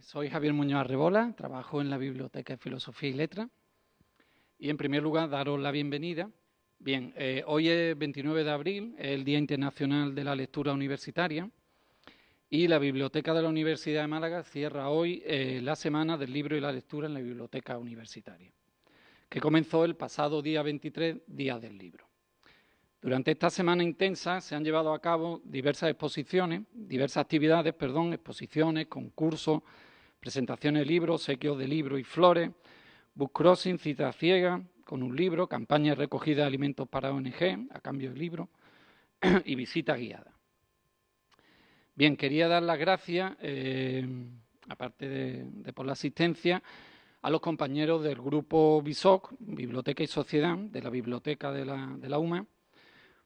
Soy Javier Muñoz Arrebola, trabajo en la Biblioteca de Filosofía y Letras y en primer lugar daros la bienvenida. Bien, hoy es 29 de abril, es el Día Internacional de la Lectura Universitaria y la Biblioteca de la Universidad de Málaga cierra hoy la Semana del Libro y la Lectura en la Biblioteca Universitaria, que comenzó el pasado día 23, Día del Libro. Durante esta semana intensa se han llevado a cabo diversas actividades, exposiciones, concursos, presentaciones de libros, obsequios de libros y flores, book crossing, citas ciegas con un libro, campaña de recogida de alimentos para ONG a cambio de libros y visitas guiadas. Bien, quería dar las gracias, aparte de por la asistencia, a los compañeros del grupo BISOC, Biblioteca y Sociedad, de la Biblioteca de la UMA,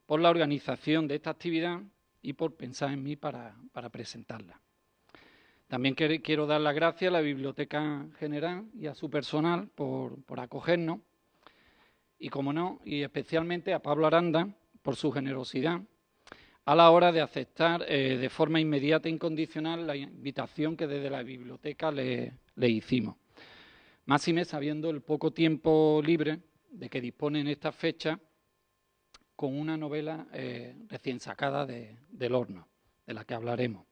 por la organización de esta actividad y por pensar en mí para presentarla. También quiero dar las gracias a la Biblioteca General y a su personal por acogernos y, como no, y especialmente a Pablo Aranda por su generosidad a la hora de aceptar de forma inmediata e incondicional la invitación que desde la biblioteca le hicimos. Máxime sabiendo el poco tiempo libre de que dispone en esta fecha con una novela recién sacada del horno, de la que hablaremos.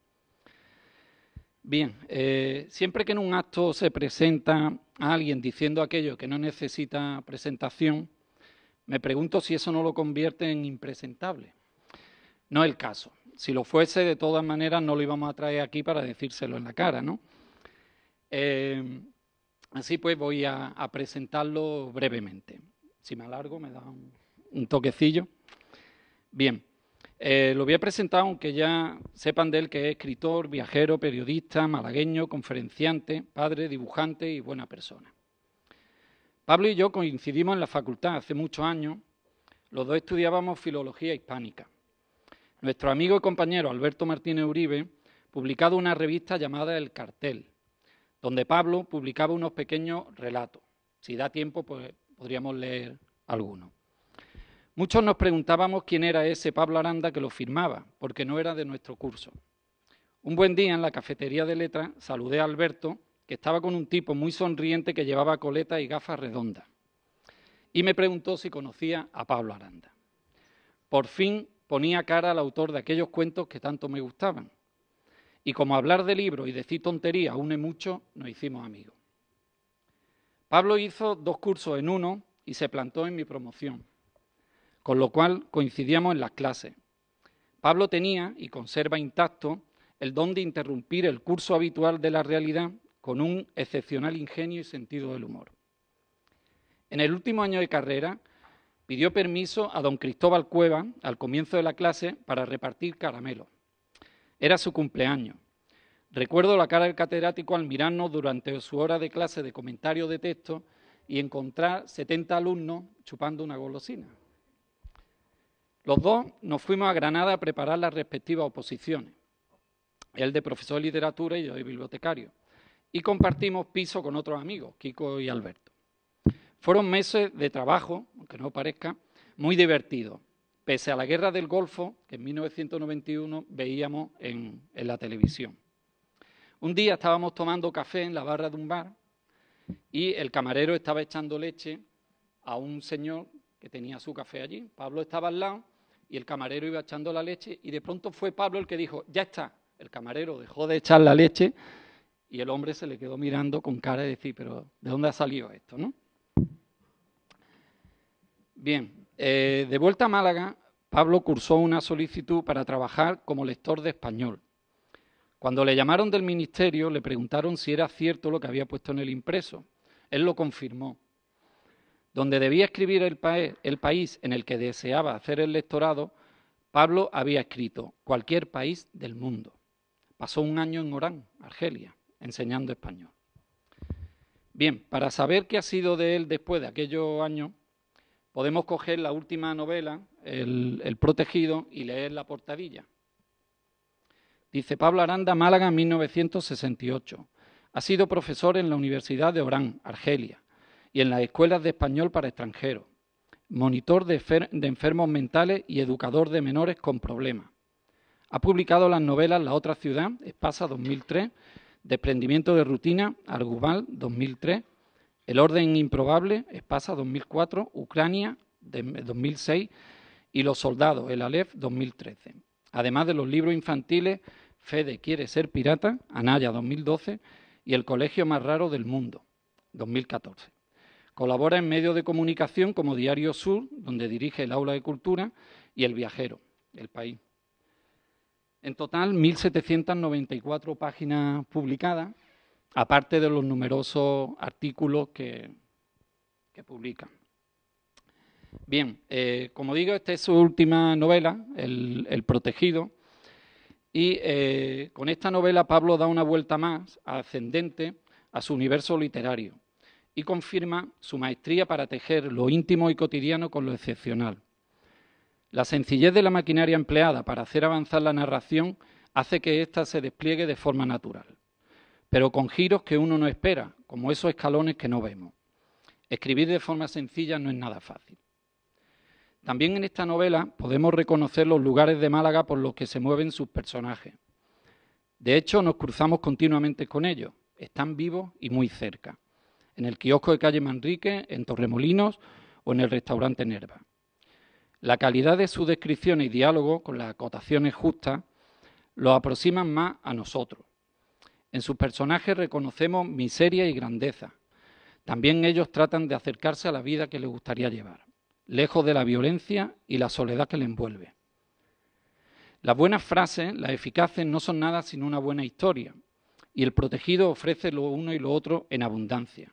Bien, siempre que en un acto se presenta a alguien diciendo aquello que no necesita presentación, me pregunto si eso no lo convierte en impresentable. No es el caso. Si lo fuese, de todas maneras, no lo íbamos a traer aquí para decírselo en la cara, ¿no? Así pues, voy a presentarlo brevemente. Si me alargo, me da un toquecillo. Bien. Lo voy a presentar, aunque ya sepan de él que es escritor, viajero, periodista, malagueño, conferenciante, padre, dibujante y buena persona. Pablo y yo coincidimos en la facultad hace muchos años. Los dos estudiábamos filología hispánica. Nuestro amigo y compañero Alberto Martínez Uribe publicaba una revista llamada El Cartel, donde Pablo publicaba unos pequeños relatos. Si da tiempo, pues podríamos leer algunos. Muchos nos preguntábamos quién era ese Pablo Aranda que lo firmaba, porque no era de nuestro curso. Un buen día en la cafetería de letras saludé a Alberto, que estaba con un tipo muy sonriente que llevaba coletas y gafas redondas, y me preguntó si conocía a Pablo Aranda. Por fin ponía cara al autor de aquellos cuentos que tanto me gustaban, y como hablar de libros y decir tonterías une mucho, nos hicimos amigos. Pablo hizo 2 cursos en uno y se plantó en mi promoción, con lo cual coincidíamos en las clases. Pablo tenía, y conserva intacto, el don de interrumpir el curso habitual de la realidad con un excepcional ingenio y sentido del humor. En el último año de carrera, pidió permiso a don Cristóbal Cueva, al comienzo de la clase, para repartir caramelos. Era su cumpleaños. Recuerdo la cara del catedrático al mirarnos durante su hora de clase de comentario de texto y encontrar 70 alumnos chupando una golosina. Los dos nos fuimos a Granada a preparar las respectivas oposiciones, él de profesor de literatura y yo de bibliotecario, y compartimos piso con otros amigos, Kiko y Alberto. Fueron meses de trabajo, aunque no parezca, muy divertidos, pese a la guerra del Golfo, que en 1991 veíamos en la televisión. Un día estábamos tomando café en la barra de un bar y el camarero estaba echando leche a un señor que tenía su café allí. Pablo estaba al lado y el camarero iba echando la leche y de pronto fue Pablo el que dijo, ya está. El camarero dejó de echar la leche y el hombre se le quedó mirando con cara de decir, pero ¿de dónde ha salido esto, no? Bien, de vuelta a Málaga, Pablo cursó una solicitud para trabajar como lector de español. Cuando le llamaron del ministerio, le preguntaron si era cierto lo que había puesto en el impreso. Él lo confirmó. Donde debía escribir el país en el que deseaba hacer el lectorado, Pablo había escrito cualquier país del mundo. Pasó un año en Orán, Argelia, enseñando español. Bien, para saber qué ha sido de él después de aquellos años, podemos coger la última novela, El Protegido, y leer la portadilla. Dice Pablo Aranda, Málaga, 1968. Ha sido profesor en la Universidad de Orán, Argelia, y en las escuelas de español para extranjeros, monitor de enfermos mentales y educador de menores con problemas. Ha publicado las novelas La otra ciudad, Espasa 2003, Desprendimiento de rutina, Arguval, 2003. El orden improbable, Espasa, 2004. Ucrania, 2006. Y Los soldados, el Aleph, 2013. Además de los libros infantiles Fede quiere ser pirata, Anaya, 2012. Y El colegio más raro del mundo, 2014. Colabora en medios de comunicación como Diario Sur, donde dirige el Aula de Cultura, y El Viajero, El País. En total, 1.794 páginas publicadas, aparte de los numerosos artículos que publican. Bien, como digo, esta es su última novela, El Protegido, y con esta novela Pablo da una vuelta más ascendente a su universo literario y confirma su maestría para tejer lo íntimo y cotidiano con lo excepcional. La sencillez de la maquinaria empleada para hacer avanzar la narración hace que ésta se despliegue de forma natural, pero con giros que uno no espera, como esos escalones que no vemos. Escribir de forma sencilla no es nada fácil. También en esta novela podemos reconocer los lugares de Málaga por los que se mueven sus personajes. De hecho, nos cruzamos continuamente con ellos. Están vivos y muy cerca. En el kiosco de calle Manrique, en Torremolinos o en el restaurante Nerva. La calidad de sus descripciones y diálogos, con las acotaciones justas, los aproximan más a nosotros. En sus personajes reconocemos miseria y grandeza. También ellos tratan de acercarse a la vida que les gustaría llevar, lejos de la violencia y la soledad que les envuelve. Las buenas frases, las eficaces, no son nada sino una buena historia, y El Protegido ofrece lo uno y lo otro en abundancia.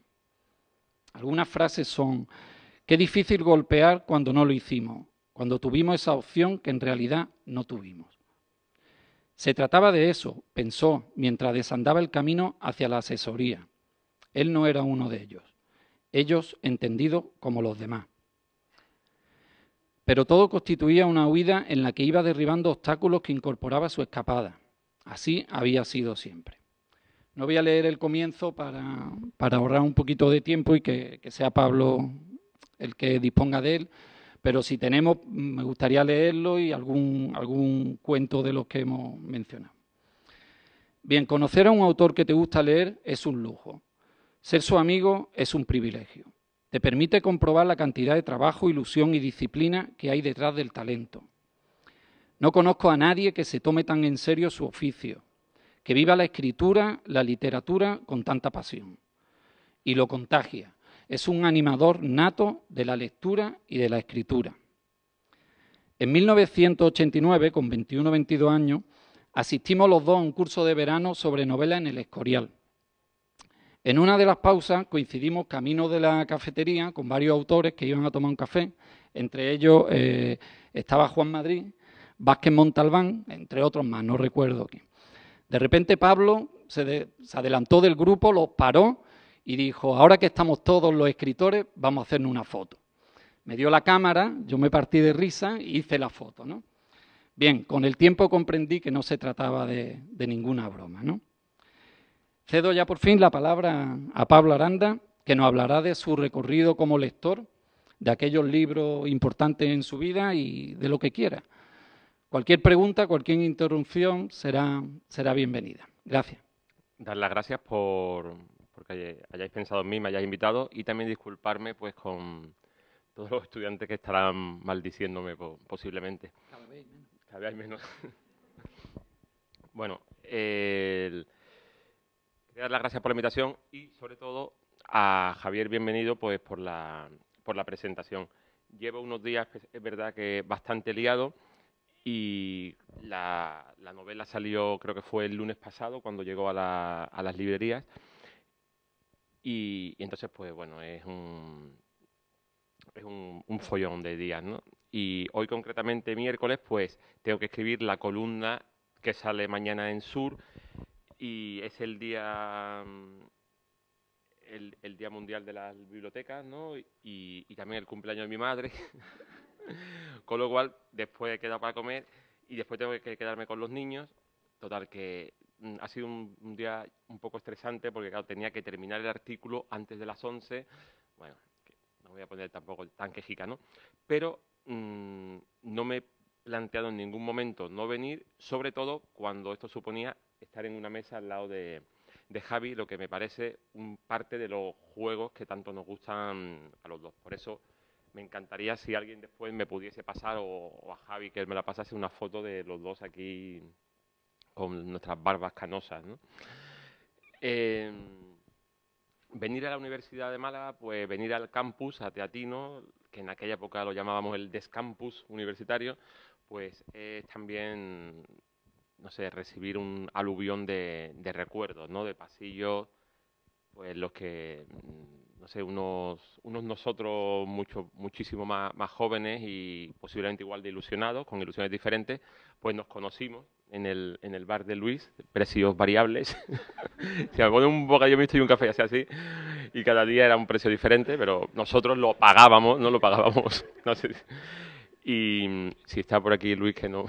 Algunas frases son: qué difícil golpear cuando no lo hicimos, cuando tuvimos esa opción que en realidad no tuvimos. Se trataba de eso, pensó, mientras desandaba el camino hacia la asesoría. Él no era uno de ellos entendidos como los demás. Pero todo constituía una huida en la que iba derribando obstáculos que incorporaba su escapada. Así había sido siempre. No voy a leer el comienzo para ahorrar un poquito de tiempo y que sea Pablo el que disponga de él, pero si tenemos, me gustaría leerlo y algún cuento de los que hemos mencionado. Bien, conocer a un autor que te gusta leer es un lujo. Ser su amigo es un privilegio. Te permite comprobar la cantidad de trabajo, ilusión y disciplina que hay detrás del talento. No conozco a nadie que se tome tan en serio su oficio, que viva la escritura, la literatura con tanta pasión. Y lo contagia. Es un animador nato de la lectura y de la escritura. En 1989, con 21 o 22 años, asistimos los dos a un curso de verano sobre novela en El Escorial. En una de las pausas coincidimos camino de la cafetería con varios autores que iban a tomar un café. Entre ellos estaba Juan Madrid, Vázquez Montalbán, entre otros más, no recuerdo quién. De repente Pablo se adelantó del grupo, los paró y dijo: ahora que estamos todos los escritores, vamos a hacernos una foto. Me dio la cámara, yo me partí de risa y hice la foto, ¿no? Bien, con el tiempo comprendí que no se trataba de ninguna broma, ¿no? Cedo ya por fin la palabra a Pablo Aranda, que nos hablará de su recorrido como lector, de aquellos libros importantes en su vida y de lo que quiera. Cualquier pregunta, cualquier interrupción será bienvenida. Gracias. Dar las gracias porque hayáis pensado en mí, me hayáis invitado, y también disculparme pues con todos los estudiantes que estarán maldiciéndome posiblemente. Cada vez menos. Bueno, quería dar las gracias por la invitación y sobre todo a Javier, bienvenido pues por la presentación. Llevo unos días, es verdad que bastante liado, y la novela salió, creo que fue el lunes pasado, cuando llegó a las librerías. Y entonces, pues bueno, es un follón de días, ¿no? Y hoy, concretamente, miércoles, pues tengo que escribir la columna que sale mañana en Sur, y es el día mundial de las bibliotecas, ¿no? Y también el cumpleaños de mi madre. Con lo cual, después he quedado para comer y después tengo que quedarme con los niños. Total, que ha sido un día un poco estresante porque, claro, tenía que terminar el artículo antes de las 11. Bueno, no voy a poner tampoco tan quejica, ¿no? Pero no me he planteado en ningún momento no venir, sobre todo cuando esto suponía estar en una mesa al lado de de Javi, lo que me parece parte de los juegos que tanto nos gustan a los dos. Por eso me encantaría si alguien después me pudiese pasar, o a Javi que él me la pasase, una foto de los dos aquí con nuestras barbas canosas, ¿no? Eh, Venir a la Universidad de Málaga, pues venir al campus, a Teatino, que en aquella época lo llamábamos el Descampus universitario, pues es también, no sé, recibir un aluvión de recuerdos, ¿no? De pasillos, pues los que, no sé, unos nosotros muchísimo más jóvenes y posiblemente igual de ilusionados, con ilusiones diferentes, pues nos conocimos en el bar de Luis, precios variables. Si me pone un bocadillo mixto y un café así, y cada día era un precio diferente, pero nosotros lo pagábamos, no lo pagábamos. No sé. Y si está por aquí Luis, que no.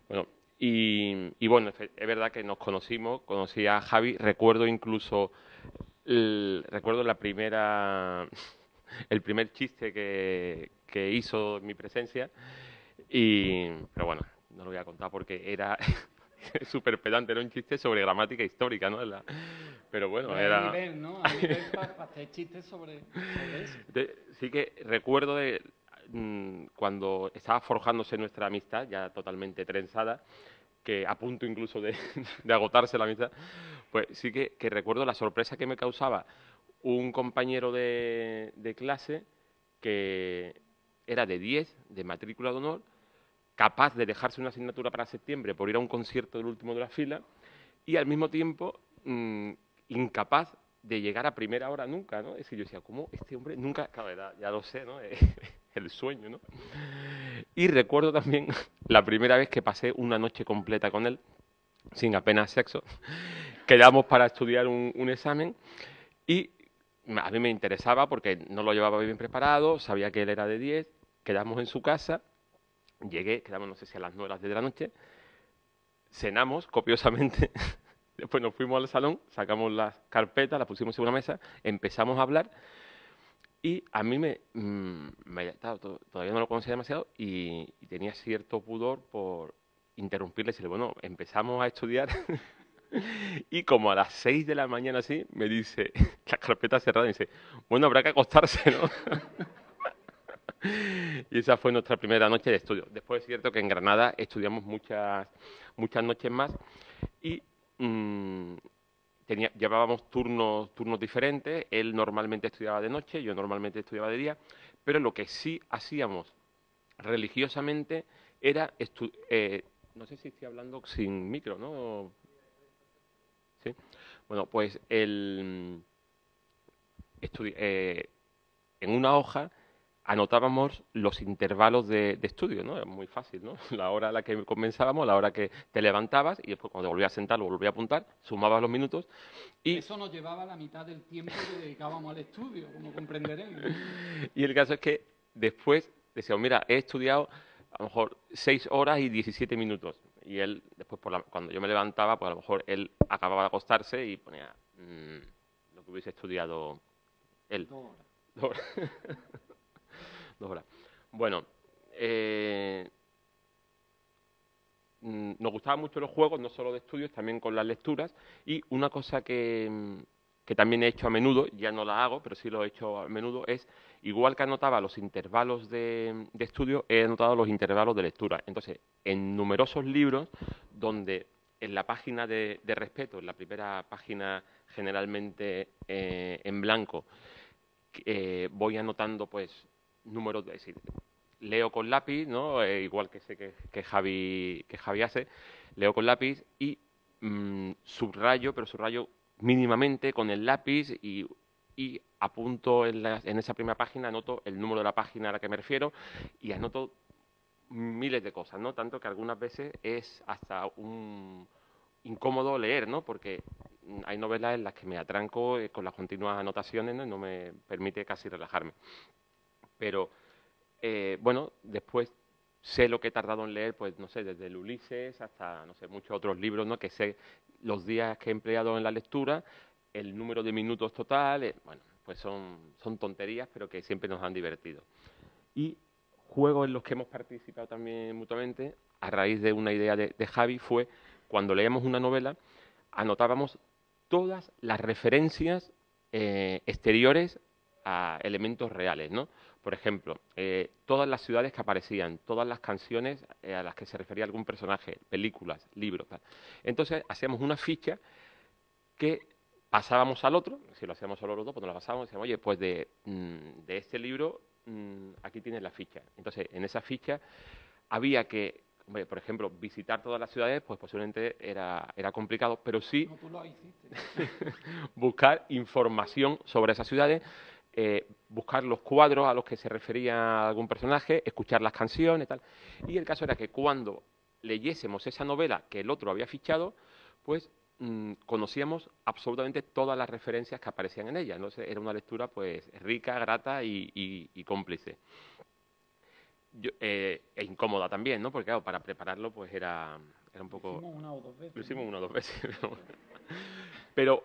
Bueno, y bueno, es verdad que nos conocimos, conocí a Javi, recuerdo incluso, recuerdo el primer chiste que hizo en mi presencia, pero bueno, no lo voy a contar porque era súper pedante, era un chiste sobre gramática histórica, ¿no? Pero bueno, Hombre, hay era... nivel, ¿no? Hay nivel para hacer chistes sobre eso. Sí que recuerdo cuando estaba forjándose nuestra amistad, ya totalmente trenzada, que a punto incluso de agotarse la amistad, pues sí que recuerdo la sorpresa que me causaba un compañero de clase que era de 10, de matrícula de honor, capaz de dejarse una asignatura para septiembre por ir a un concierto del último de la fila, y al mismo tiempo incapaz de llegar a primera hora nunca, ¿no? Es decir, yo decía, ¿cómo este hombre nunca? Claro, ya lo sé, ¿no? El sueño, ¿no? Y recuerdo también la primera vez que pasé una noche completa con él, sin apenas sexo. Quedamos para estudiar un examen y a mí me interesaba porque no lo llevaba bien preparado, sabía que él era de 10, quedamos en su casa, llegué, quedamos no sé si a las 9 o las 10 de la noche, cenamos copiosamente. Después nos fuimos al salón, sacamos las carpetas, las pusimos en una mesa, empezamos a hablar y a mí todavía no lo conocía demasiado y tenía cierto pudor por interrumpirle y decirle, bueno, empezamos a estudiar y como a las 6 de la mañana así me dice, la carpeta cerrada, y dice, bueno, habrá que acostarse, ¿no? Y esa fue nuestra primera noche de estudio. Después es cierto que en Granada estudiamos muchas noches más y mmm, llevábamos turnos diferentes. Él normalmente estudiaba de noche, yo normalmente estudiaba de día, pero lo que sí hacíamos religiosamente era no sé si estoy hablando sin micro, ¿no? Sí. Bueno, pues en una hoja anotábamos los intervalos de estudio, ¿no? Era muy fácil, ¿no? La hora a la que comenzábamos, la hora que te levantabas y después cuando te volvías a sentar lo volvías a apuntar, sumabas los minutos y... Eso nos llevaba la mitad del tiempo que dedicábamos al estudio, como comprenderéis, ¿no? Y el caso es que después decíamos, mira, he estudiado a lo mejor 6 horas y 17 minutos. Y él, después, cuando yo me levantaba, pues a lo mejor él acababa de acostarse y ponía lo que hubiese estudiado él. 2 horas. 2 horas. 2 horas. Bueno, nos gustaban mucho los juegos, no solo de estudios, también con las lecturas. Y una cosa que también he hecho a menudo, ya no la hago, pero sí lo he hecho a menudo, es, igual que anotaba los intervalos de estudio, he anotado los intervalos de lectura. Entonces, en numerosos libros, donde en la página de respeto, en la primera página generalmente en blanco, voy anotando pues números, es decir, leo con lápiz, ¿no? Igual que sé que Javi hace, leo con lápiz y subrayo, pero subrayo mínimamente con el lápiz y apunto en esa primera página, anoto el número de la página a la que me refiero y anoto miles de cosas, ¿no? Tanto que algunas veces es hasta un incómodo leer, ¿no? Porque hay novelas en las que me atranco con las continuas anotaciones, ¿no? Y no me permite casi relajarme. Pero bueno, después sé lo que he tardado en leer, pues no sé, desde el Ulises hasta, no sé, muchos otros libros, ¿no? Que sé los días que he empleado en la lectura, el número de minutos total, bueno, pues son tonterías, pero que siempre nos han divertido. Y juegos en los que hemos participado también mutuamente, a raíz de una idea de Javi, fue cuando leíamos una novela, anotábamos todas las referencias exteriores a elementos reales, ¿no? Por ejemplo, todas las ciudades que aparecían, todas las canciones a las que se refería algún personaje, películas, libros, tal. Entonces hacíamos una ficha que pasábamos al otro, si lo hacíamos solo los dos, pues nos la pasábamos y decíamos, oye, pues de este libro aquí tienes la ficha. Entonces, en esa ficha había que, hombre, por ejemplo, visitar todas las ciudades, pues posiblemente era complicado, pero sí No, tú lo hiciste. buscar información sobre esas ciudades, buscar los cuadros a los que se refería algún personaje, escuchar las canciones, tal. Y el caso era que cuando leyésemos esa novela que el otro había fichado, pues conocíamos absolutamente todas las referencias que aparecían en ella. Entonces era una lectura pues rica, grata y cómplice. E incómoda también, ¿no? Porque claro, para prepararlo pues era un poco... Lo hicimos una o dos veces. Lo hicimos ¿no? una o dos veces. Pero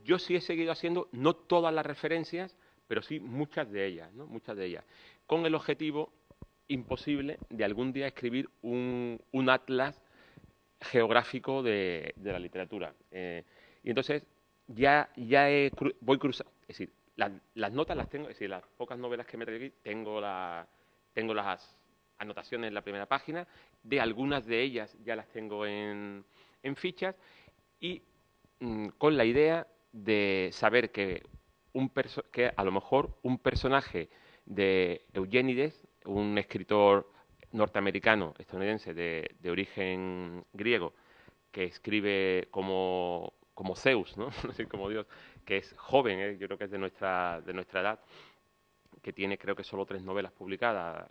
yo sí he seguido haciendo, no todas las referencias, pero sí muchas de ellas, ¿no? Muchas de ellas. Con el objetivo imposible de algún día escribir un atlas geográfico de la literatura. Y entonces voy cruzando, es decir, las notas las tengo, es decir, las pocas novelas que me traigo aquí, tengo las anotaciones en la primera página, de algunas de ellas ya las tengo en fichas y con la idea de saber que a lo mejor un personaje de Eugénides, un escritor norteamericano, estadounidense, de origen griego, que escribe como Zeus, ¿no? Así como Dios, que es joven, yo creo que es de nuestra edad, que tiene creo que solo 3 novelas publicadas,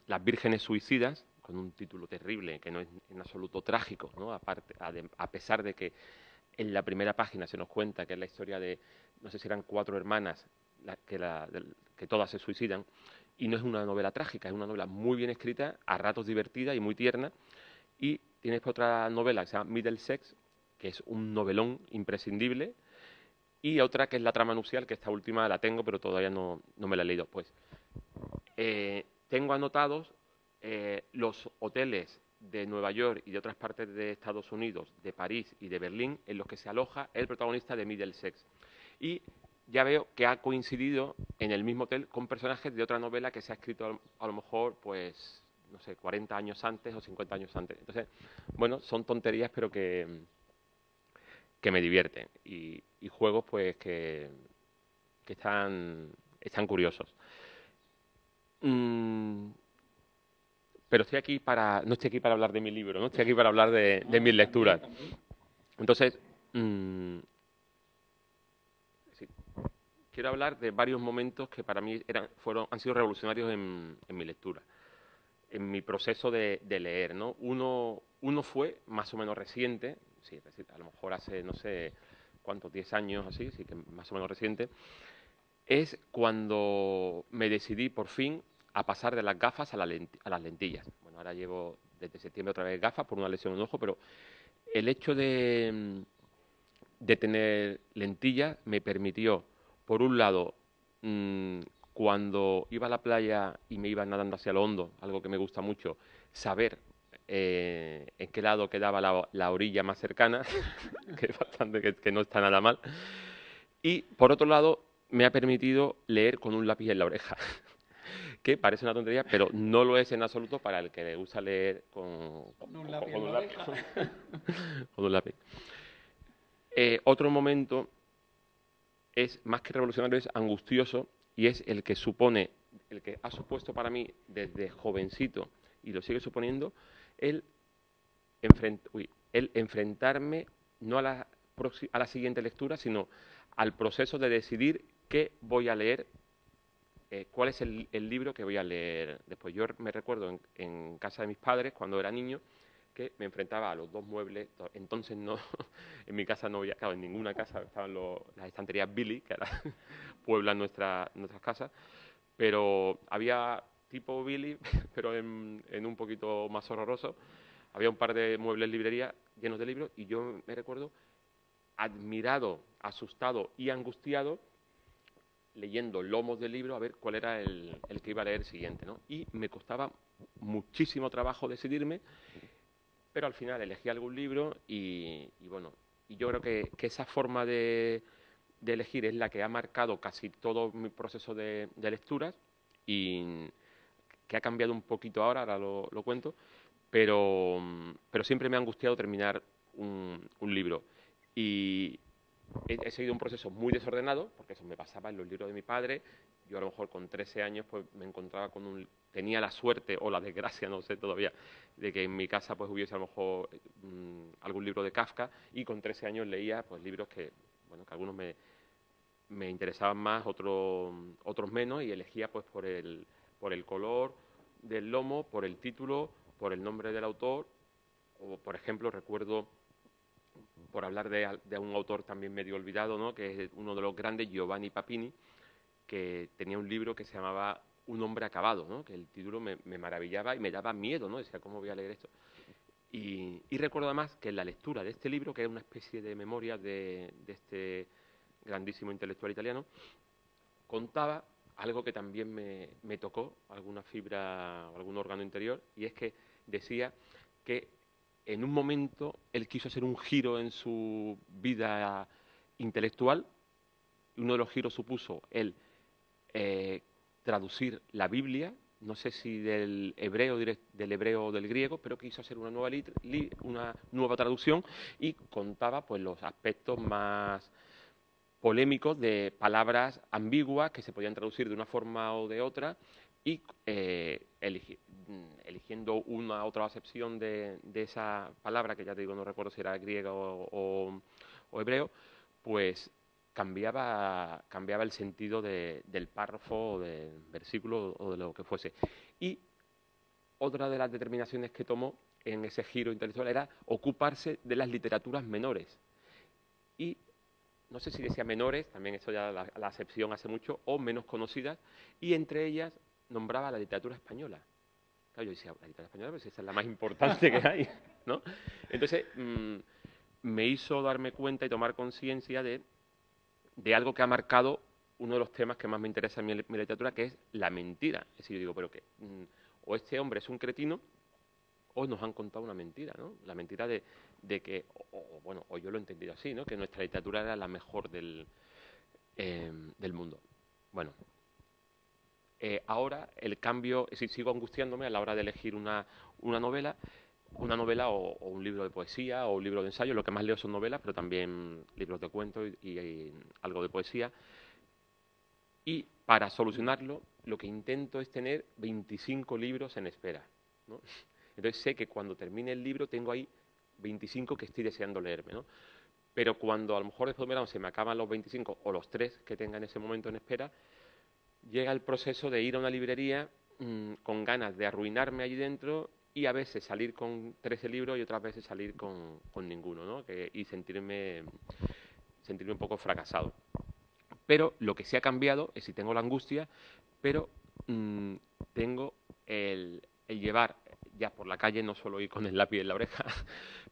Las vírgenes suicidas, con un título terrible, que no es en absoluto trágico, ¿no? A pesar de que en la primera página se nos cuenta que es la historia de, no sé si eran 4 hermanas, que todas se suicidan, y no es una novela trágica, es una novela muy bien escrita, a ratos divertida y muy tierna, y tienes otra novela que se llama Middlesex, que es un novelón imprescindible, y otra que es La trama nupcial, que esta última la tengo, pero todavía no me la he leído. Pues tengo anotados los hoteles de Nueva York y de otras partes de Estados Unidos, de París y de Berlín, en los que se aloja el protagonista de Middlesex. Y ya veo que ha coincidido en el mismo hotel con personajes de otra novela que se ha escrito a lo mejor, pues, no sé, 40 años antes o 50 años antes. Entonces, bueno, son tonterías, pero que me divierten. Y juegos, pues, que están curiosos. Pero no estoy aquí para hablar de mi libro, no estoy aquí para hablar de mis lecturas. También. Entonces, sí, quiero hablar de varios momentos que para mí han sido revolucionarios en mi lectura, en mi proceso de leer, ¿no? Uno fue más o menos reciente, sí, a lo mejor hace, no sé cuántos, 10 años así, sí que más o menos reciente, es cuando me decidí por fin a pasar de las gafas a las lentillas. Bueno, ahora llevo desde septiembre otra vez gafas por una lesión en un ojo, pero el hecho de tener lentillas me permitió, por un lado, cuando iba a la playa y me iba nadando hacia lo hondo, algo que me gusta mucho, saber en qué lado quedaba la orilla más cercana, que es bastante, que no está nada mal. Y por otro lado, me ha permitido leer con un lápiz en la oreja, que parece una tontería, pero no lo es en absoluto para el que le gusta leer Con un lápiz con en la un lápiz. oreja. Con un lápiz. Otro momento es, más que revolucionario, es angustioso, y es el que ha supuesto para mí desde jovencito, y lo sigue suponiendo, el, el enfrentarme no a la siguiente lectura, sino al proceso de decidir qué voy a leer, cuál es el libro que voy a leer después. Yo me recuerdo en casa de mis padres, cuando era niño, que me enfrentaba a los dos muebles. Entonces no, en mi casa no había, claro, en ninguna casa estaban las estanterías Billy, que ahora pueblan nuestras casas, pero había tipo Billy, pero en un poquito más horroroso. Había un par de muebles librería llenos de libros, y yo me recuerdo admirado, asustado y angustiado, leyendo lomos del libro a ver cuál era el que iba a leer siguiente, ¿no? Y me costaba muchísimo trabajo decidirme, pero al final elegí algún libro y bueno, y yo creo que esa forma de elegir es la que ha marcado casi todo mi proceso de lecturas y que ha cambiado un poquito ahora lo cuento, pero siempre me ha angustiado terminar un libro. Y he seguido un proceso muy desordenado, porque eso me pasaba en los libros de mi padre. Yo a lo mejor con 13 años pues me encontraba tenía la suerte o la desgracia, no sé todavía, de que en mi casa pues hubiese a lo mejor algún libro de Kafka, y con 13 años leía pues libros que, bueno, que algunos me interesaban más, otros menos, y elegía pues por el color del lomo, por el título, por el nombre del autor, o por ejemplo recuerdo, por hablar de un autor también medio olvidado, ¿no?, que es uno de los grandes, Giovanni Papini, que tenía un libro que se llamaba Un hombre acabado, ¿no?, que el título me maravillaba y me daba miedo, ¿no? Decía, ¿cómo voy a leer esto? Y recuerdo además que en la lectura de este libro, que es una especie de memoria de este grandísimo intelectual italiano, contaba algo que también me tocó, alguna fibra, algún órgano interior, y es que decía que en un momento él quiso hacer un giro en su vida intelectual. Uno de los giros supuso él traducir la Biblia, no sé si del hebreo o del griego, pero quiso hacer una nueva traducción, y contaba pues los aspectos más polémicos de palabras ambiguas que se podían traducir de una forma o de otra, y eligiendo una otra acepción de esa palabra, que ya te digo, no recuerdo si era griega o hebreo, pues cambiaba el sentido del párrafo o del versículo o de lo que fuese. Y otra de las determinaciones que tomó en ese giro intelectual era ocuparse de las literaturas menores. Y no sé si decía menores, también eso ya la acepción hace mucho, o menos conocidas, y entre ellas nombraba la literatura española. Claro, yo decía, la literatura española, pues esa es la más importante que hay, ¿no? Entonces, me hizo darme cuenta y tomar conciencia de algo que ha marcado uno de los temas que más me interesa en mi literatura, que es la mentira. Es decir, yo digo, pero que o este hombre es un cretino, o nos han contado una mentira, ¿no? La mentira de que, bueno, o yo lo he entendido así, ¿no?, que nuestra literatura era la mejor del mundo. Bueno, ahora el cambio, si sigo angustiándome a la hora de elegir una novela, o un libro de poesía o un libro de ensayo. Lo que más leo son novelas, pero también libros de cuentos y algo de poesía. Y para solucionarlo, lo que intento es tener 25 libros en espera, ¿no? Entonces sé que cuando termine el libro tengo ahí 25 que estoy deseando leerme, ¿no? Pero cuando a lo mejor después de verano se me acaban los 25 o los 3 que tenga en ese momento en espera, llega el proceso de ir a una librería con ganas de arruinarme allí dentro, y a veces salir con 13 libros y otras veces salir con ninguno, ¿no? Y sentirme un poco fracasado. Pero lo que sí ha cambiado es si tengo la angustia, pero tengo el llevar ya por la calle, no solo ir con el lápiz en la oreja,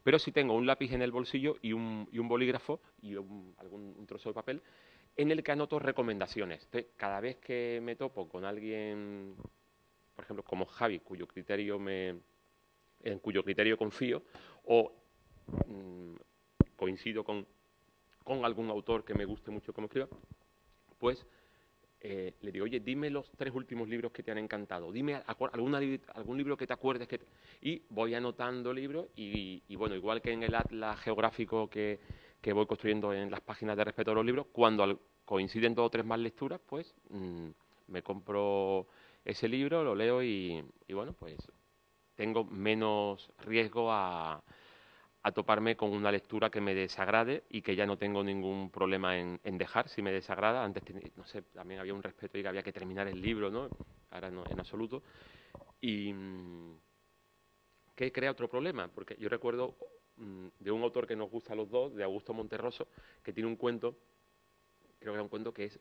pero sí tengo un lápiz en el bolsillo y un bolígrafo y un trozo de papel en el que anoto recomendaciones. Entonces, cada vez que me topo con alguien, por ejemplo, como Javi, en cuyo criterio confío, o coincido con algún autor que me guste mucho como escriba, pues le digo, oye, dime los 3 últimos libros que te han encantado, dime algún libro que te acuerdes, y voy anotando libros, y bueno, igual que en el atlas geográfico que voy construyendo en las páginas de respeto a los libros, cuando coinciden 2 o 3 más lecturas, pues me compro ese libro, lo leo y bueno, pues tengo menos riesgo a toparme con una lectura que me desagrade, y que ya no tengo ningún problema en dejar si me desagrada. Antes, no sé, también había un respeto y que había que terminar el libro, ¿no? Ahora no, en absoluto. Y que crea otro problema, porque yo recuerdo de un autor que nos gusta a los dos, de Augusto Monterroso, que tiene un cuento, creo que es un cuento que es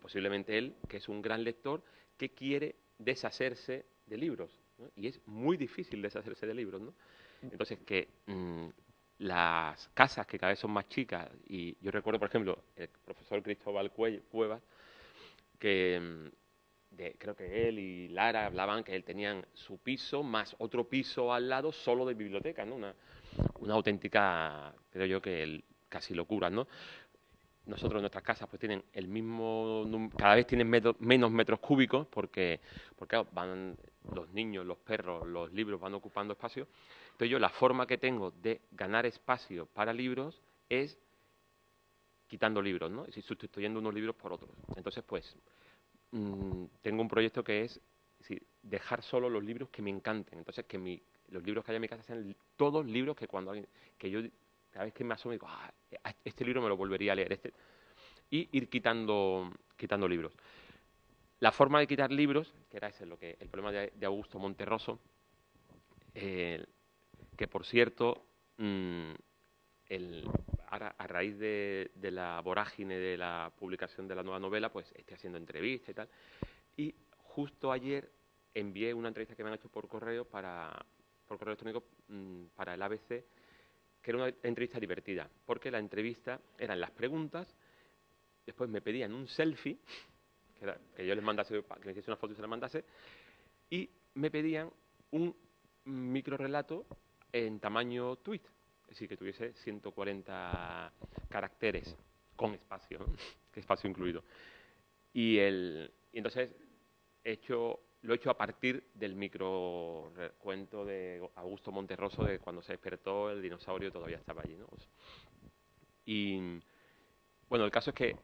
posiblemente él, que es un gran lector, que quiere deshacerse de libros, ¿no? Y es muy difícil deshacerse de libros, ¿no? Entonces, que las casas, que cada vez son más chicas, y yo recuerdo, por ejemplo, el profesor Cristóbal Cuevas, que creo que él y Lara hablaban que él tenían su piso más otro piso al lado solo de biblioteca, ¿no? Una auténtica, creo yo que casi locura, ¿no? Nosotros en nuestras casas pues tienen el mismo, cada vez tienen menos metros cúbicos porque claro, van los niños, los perros, los libros van ocupando espacio. Entonces yo la forma que tengo de ganar espacio para libros es quitando libros, ¿no? Y sustituyendo unos libros por otros. Entonces pues tengo un proyecto que es decir, dejar solo los libros que me encanten. Entonces que los libros que hay en mi casa sean todos libros que cuando alguien, que yo cada vez que me asomo digo, este libro me lo volvería a leer, y ir quitando libros. La forma de quitar libros, que era ese el problema de Augusto Monterroso, que por cierto, ahora, a raíz de la vorágine de la publicación de la nueva novela, pues estoy haciendo entrevistas y tal, y justo ayer envié una entrevista que me han hecho por correo electrónico para el ABC, que era una entrevista divertida, porque la entrevista eran las preguntas, después me pedían un selfie, que yo les mandase, que me hiciese una foto y se la mandase, y me pedían un microrelato en tamaño tweet, es decir, que tuviese 140 caracteres con espacio, ¿no? Espacio incluido. Y entonces lo he hecho a partir del microcuento de Augusto Monterroso de cuando se despertó el dinosaurio todavía estaba allí, ¿no? Y bueno, el caso es que,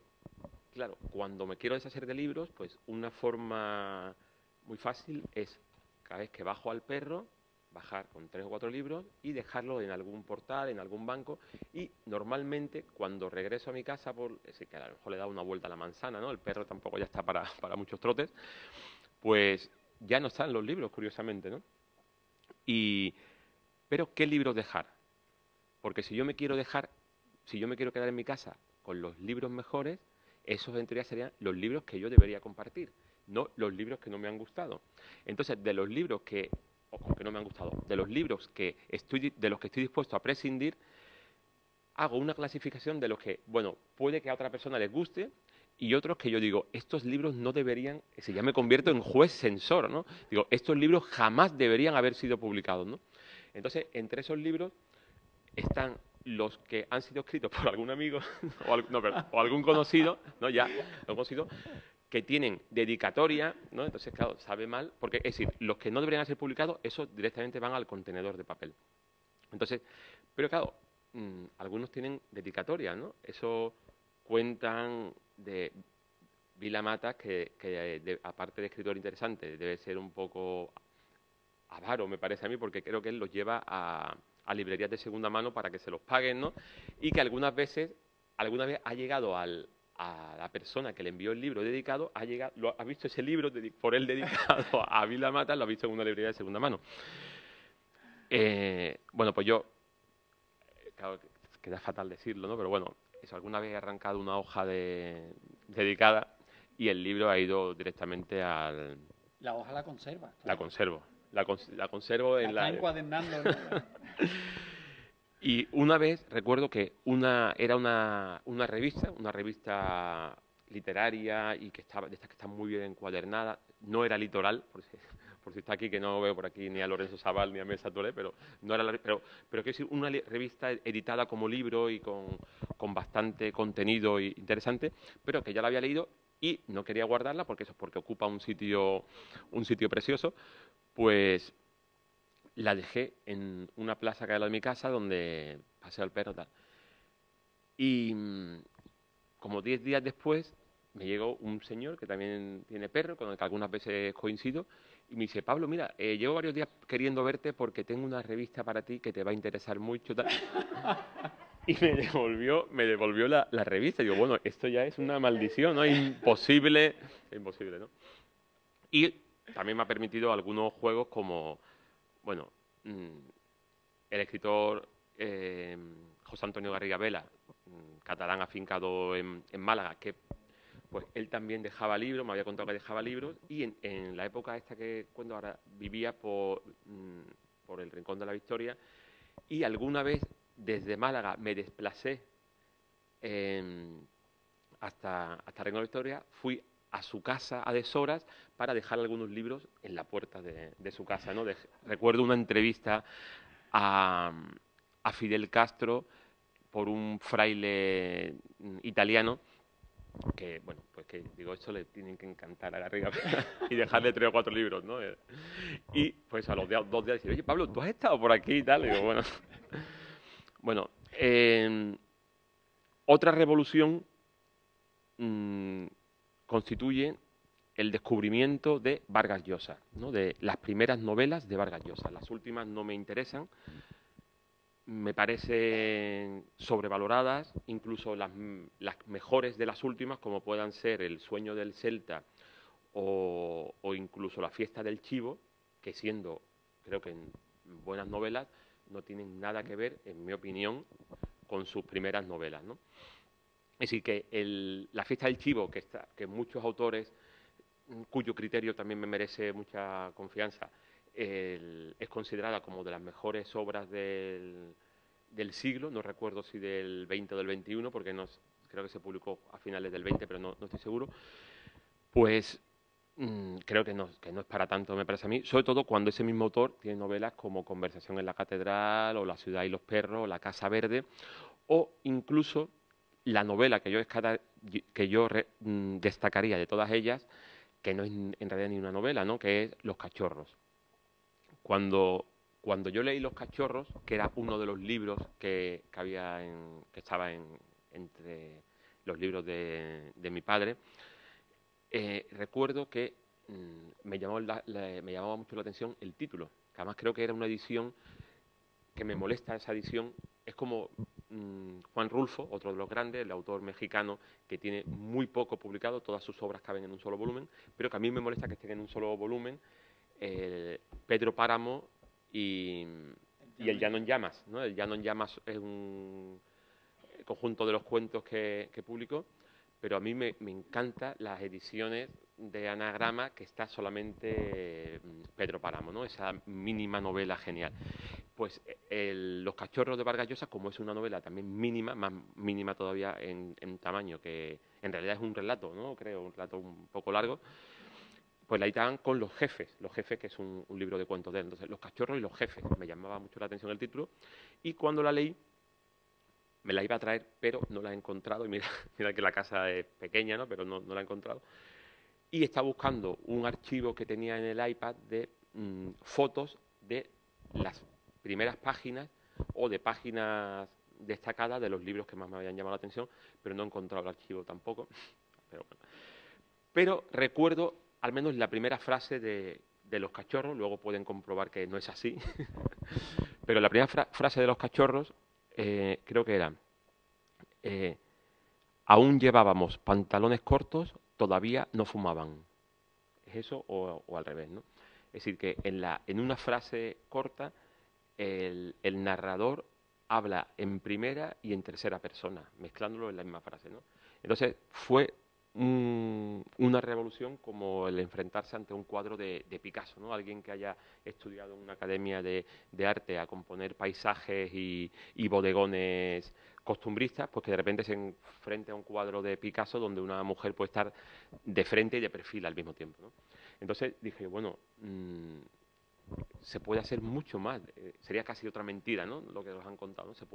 claro, cuando me quiero deshacer de libros, pues una forma muy fácil es cada vez que bajo al perro, bajar con 3 o 4 libros y dejarlo en algún portal, en algún banco, y normalmente cuando regreso a mi casa, que a lo mejor le he dado una vuelta a la manzana, ¿no? El perro tampoco ya está para muchos trotes, pues ya no están los libros, curiosamente, ¿no? Pero ¿qué libros dejar? Porque si yo me quiero quedar en mi casa con los libros mejores, esos en teoría serían los libros que yo debería compartir, no los libros que no me han gustado. Entonces, de los libros que no me han gustado, de los libros de los que estoy dispuesto a prescindir, hago una clasificación de los que, bueno, puede que a otra persona les guste y otros que yo digo, estos libros no deberían, si ya me convierto en juez censor, ¿no? Digo, estos libros jamás deberían haber sido publicados, ¿no? Entonces, entre esos libros están los que han sido escritos por algún amigo o algún conocido, ¿no? Ya, algún conocido, que tienen dedicatoria, ¿no? Entonces, claro, sabe mal, porque es decir, los que no deberían ser publicados, esos directamente van al contenedor de papel. Entonces, pero claro, algunos tienen dedicatoria, ¿no? Eso cuentan de Vila Matas, que aparte de escritor interesante, debe ser un poco avaro, me parece a mí, porque creo que él los lleva a librerías de segunda mano para que se los paguen, ¿no? Y que alguna vez ha llegado a la persona que le envió el libro dedicado, ha visto ese libro por él dedicado a Vila Matas, lo ha visto en una librería de segunda mano. Bueno, pues yo, claro, queda fatal decirlo, ¿no? Pero bueno, eso, alguna vez he arrancado una hoja dedicada y el libro ha ido directamente al... La hoja la conserva. Claro. La conservo. La conservo en la... Está encuadernando, ¿no? Y una vez recuerdo que era una revista literaria y que estaba de estas que están muy bien encuadernada. No era Litoral, por si está aquí, que no veo por aquí ni a Lorenzo Sabal ni a Mesa Toré, pero no era pero quiero decir, una revista editada como libro y con bastante contenido interesante, pero que ya la había leído y no quería guardarla porque ocupa un sitio precioso, pues la dejé en una plaza que hay al lado de mi casa donde paseo al perro y tal. Y como 10 días después me llegó un señor que también tiene perro, con el que algunas veces coincido, y me dice, Pablo, mira, llevo varios días queriendo verte porque tengo una revista para ti que te va a interesar mucho. Tal. Y me devolvió la revista. Y digo, bueno, esto ya es una maldición, ¿no? Imposible, ¿no? Y también me ha permitido algunos juegos como, bueno, el escritor José Antonio Garriga Vela, catalán afincado en Málaga, que pues él también dejaba libros, me había contado que dejaba libros, y en la época esta que cuando ahora vivía por el Rincón de la Victoria, y alguna vez desde Málaga me desplacé hasta Rincón de la Victoria, fui a su casa a deshoras para dejar algunos libros en la puerta de su casa, ¿no? Recuerdo una entrevista a, a Fidel Castro por un fraile italiano que, bueno, pues que digo, esto le tienen que encantar a Garriga y dejarle 3 o 4 libros, ¿no? Y pues a los 2 días dice, oye, Pablo, ¿tú has estado por aquí y tal? Y digo, bueno. Bueno, otra revolución constituye el descubrimiento de Vargas Llosa, ¿no? De las primeras novelas de Vargas Llosa. Las últimas no me interesan, me parecen sobrevaloradas, incluso las mejores de las últimas, como puedan ser El sueño del Celta o incluso La fiesta del chivo, que siendo, creo que buenas novelas, no tienen nada que ver, en mi opinión, con sus primeras novelas, ¿no? Es decir, que La fiesta del chivo, que muchos autores, cuyo criterio también me merece mucha confianza, es considerada como de las mejores obras del siglo, no recuerdo si del 20 o del 21, porque creo que se publicó a finales del 20, pero no estoy seguro, pues creo que no es para tanto, me parece a mí, sobre todo cuando ese mismo autor tiene novelas como Conversación en la Catedral, o La ciudad y los perros, o La casa verde, o incluso la novela que yo destacaría de todas ellas, que no es en realidad ni una novela, ¿no? Que es Los cachorros. Cuando yo leí Los cachorros, que era uno de los libros que estaba entre los libros de mi padre, recuerdo que me llamaba mucho la atención el título, que además creo que era una edición que me molesta esa edición. Es como Juan Rulfo, otro de los grandes, el autor mexicano que tiene muy poco publicado, todas sus obras caben en un solo volumen, pero que a mí me molesta que estén en un solo volumen Pedro Páramo y El llano en llamas, ¿no? El llano en llamas es un conjunto de los cuentos que publicó, pero a mí me encantan las ediciones de Anagrama que está solamente Pedro Páramo, ¿no? Esa mínima novela genial. Pues Los cachorros de Vargas Llosa, como es una novela también mínima, más mínima todavía en tamaño, que en realidad es un relato, ¿no? Creo, un relato un poco largo, pues la editaban con Los jefes, que es un libro de cuentos de él. Entonces, Los cachorros y los jefes, me llamaba mucho la atención el título, y cuando la leí, me la iba a traer, pero no la he encontrado, y mira, mira que la casa es pequeña, ¿no? Pero no la he encontrado. Y estaba buscando un archivo que tenía en el iPad de fotos de las primeras páginas o de páginas destacadas de los libros que más me habían llamado la atención, pero no he encontrado el archivo tampoco. Pero, bueno. Pero recuerdo al menos la primera frase de Los cachorros, luego pueden comprobar que no es así, pero la primera frase de Los cachorros creo que era aún llevábamos pantalones cortos, todavía no fumaban. ¿Es eso o al revés, no? Es decir, que en una frase corta el narrador habla en primera y en tercera persona, mezclándolo en la misma frase, ¿no? Entonces fue una revolución como el enfrentarse ante un cuadro de Picasso, ¿no? Alguien que haya estudiado en una academia de arte a componer paisajes y bodegones costumbristas, pues que de repente se enfrente a un cuadro de Picasso donde una mujer puede estar de frente y de perfil al mismo tiempo, ¿no? Entonces dije, bueno, se puede hacer mucho más, sería casi otra mentira, ¿no? Lo que nos han contado, ¿no? Se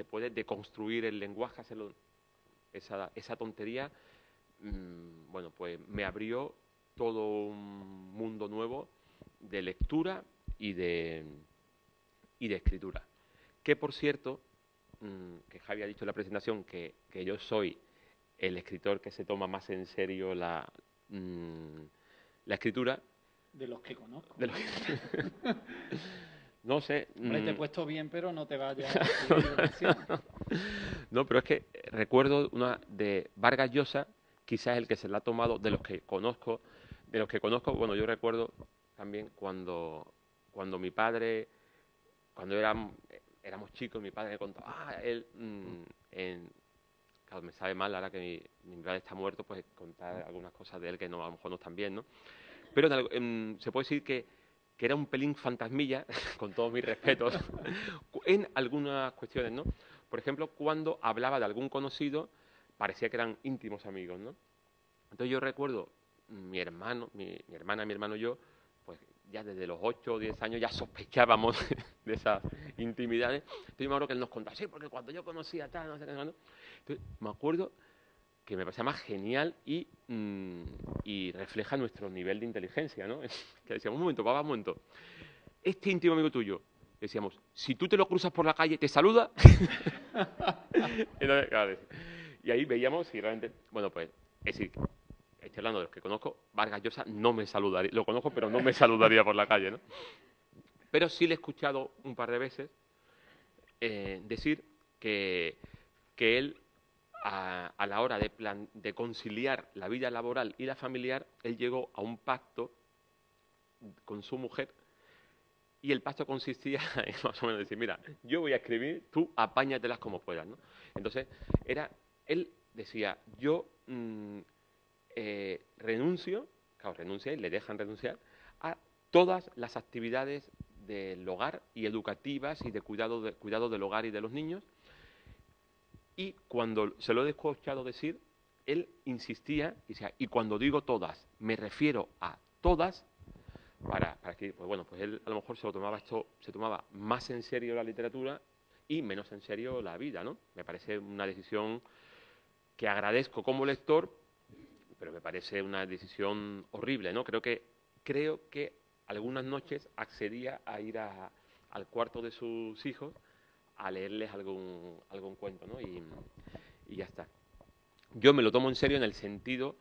puede deconstruir el lenguaje, hacerlo, esa tontería, bueno, pues me abrió todo un mundo nuevo de lectura y de escritura. Que, por cierto, que Javi ha dicho en la presentación que yo soy el escritor que se toma más en serio la escritura. De los que conozco. No sé. Hombre, te he puesto bien, pero no te vayas a decir. No, pero es que recuerdo una de Vargas Llosa, quizás el que se la ha tomado de los que conozco. Bueno, yo recuerdo también cuando mi padre, cuando éramos chicos, mi padre me contaba, él, claro, me sabe mal ahora que mi padre está muerto, pues contar algunas cosas de él que no, a lo mejor no están bien, ¿no? Pero se puede decir que era un pelín fantasmilla, con todos mis respetos, en algunas cuestiones, ¿no? Por ejemplo, cuando hablaba de algún conocido, parecía que eran íntimos amigos, ¿no? Entonces yo recuerdo mi hermana, mi hermano y yo, pues ya desde los 8 o 10 años ya sospechábamos de esas intimidades. Entonces yo me acuerdo que él nos contaba, sí, porque cuando yo conocía tal, no sé qué, no. Entonces me acuerdo que me parecía más genial y refleja nuestro nivel de inteligencia, ¿no? Que decíamos, un momento, papá, un momento. Este íntimo amigo tuyo, decíamos, si tú te lo cruzas por la calle, ¿te saluda? Entonces, claro, y ahí veíamos si realmente, bueno, pues, es decir, estoy hablando de los que conozco, Vargas Llosa no me saludaría, lo conozco, pero no me saludaría por la calle, ¿no? Pero sí le he escuchado un par de veces decir que, que él, a la hora de conciliar la vida laboral y la familiar, él llegó a un pacto con su mujer y el pacto consistía en más o menos decir, mira, yo voy a escribir, tú apáñatelas como puedas, ¿no? Entonces, él decía, yo renuncio, claro, renuncia y le dejan renunciar a todas las actividades del hogar y educativas y de cuidado del hogar y de los niños. Y cuando se lo he escuchado decir, él insistía y decía, y cuando digo todas, me refiero a todas, para que, pues bueno, pues él a lo mejor se tomaba más en serio la literatura y menos en serio la vida, ¿no? Me parece una decisión que agradezco como lector, pero me parece una decisión horrible, ¿no? Creo que algunas noches accedía a ir al cuarto de sus hijos a leerles algún cuento, ¿no? Y ya está. Yo me lo tomo en serio en el sentido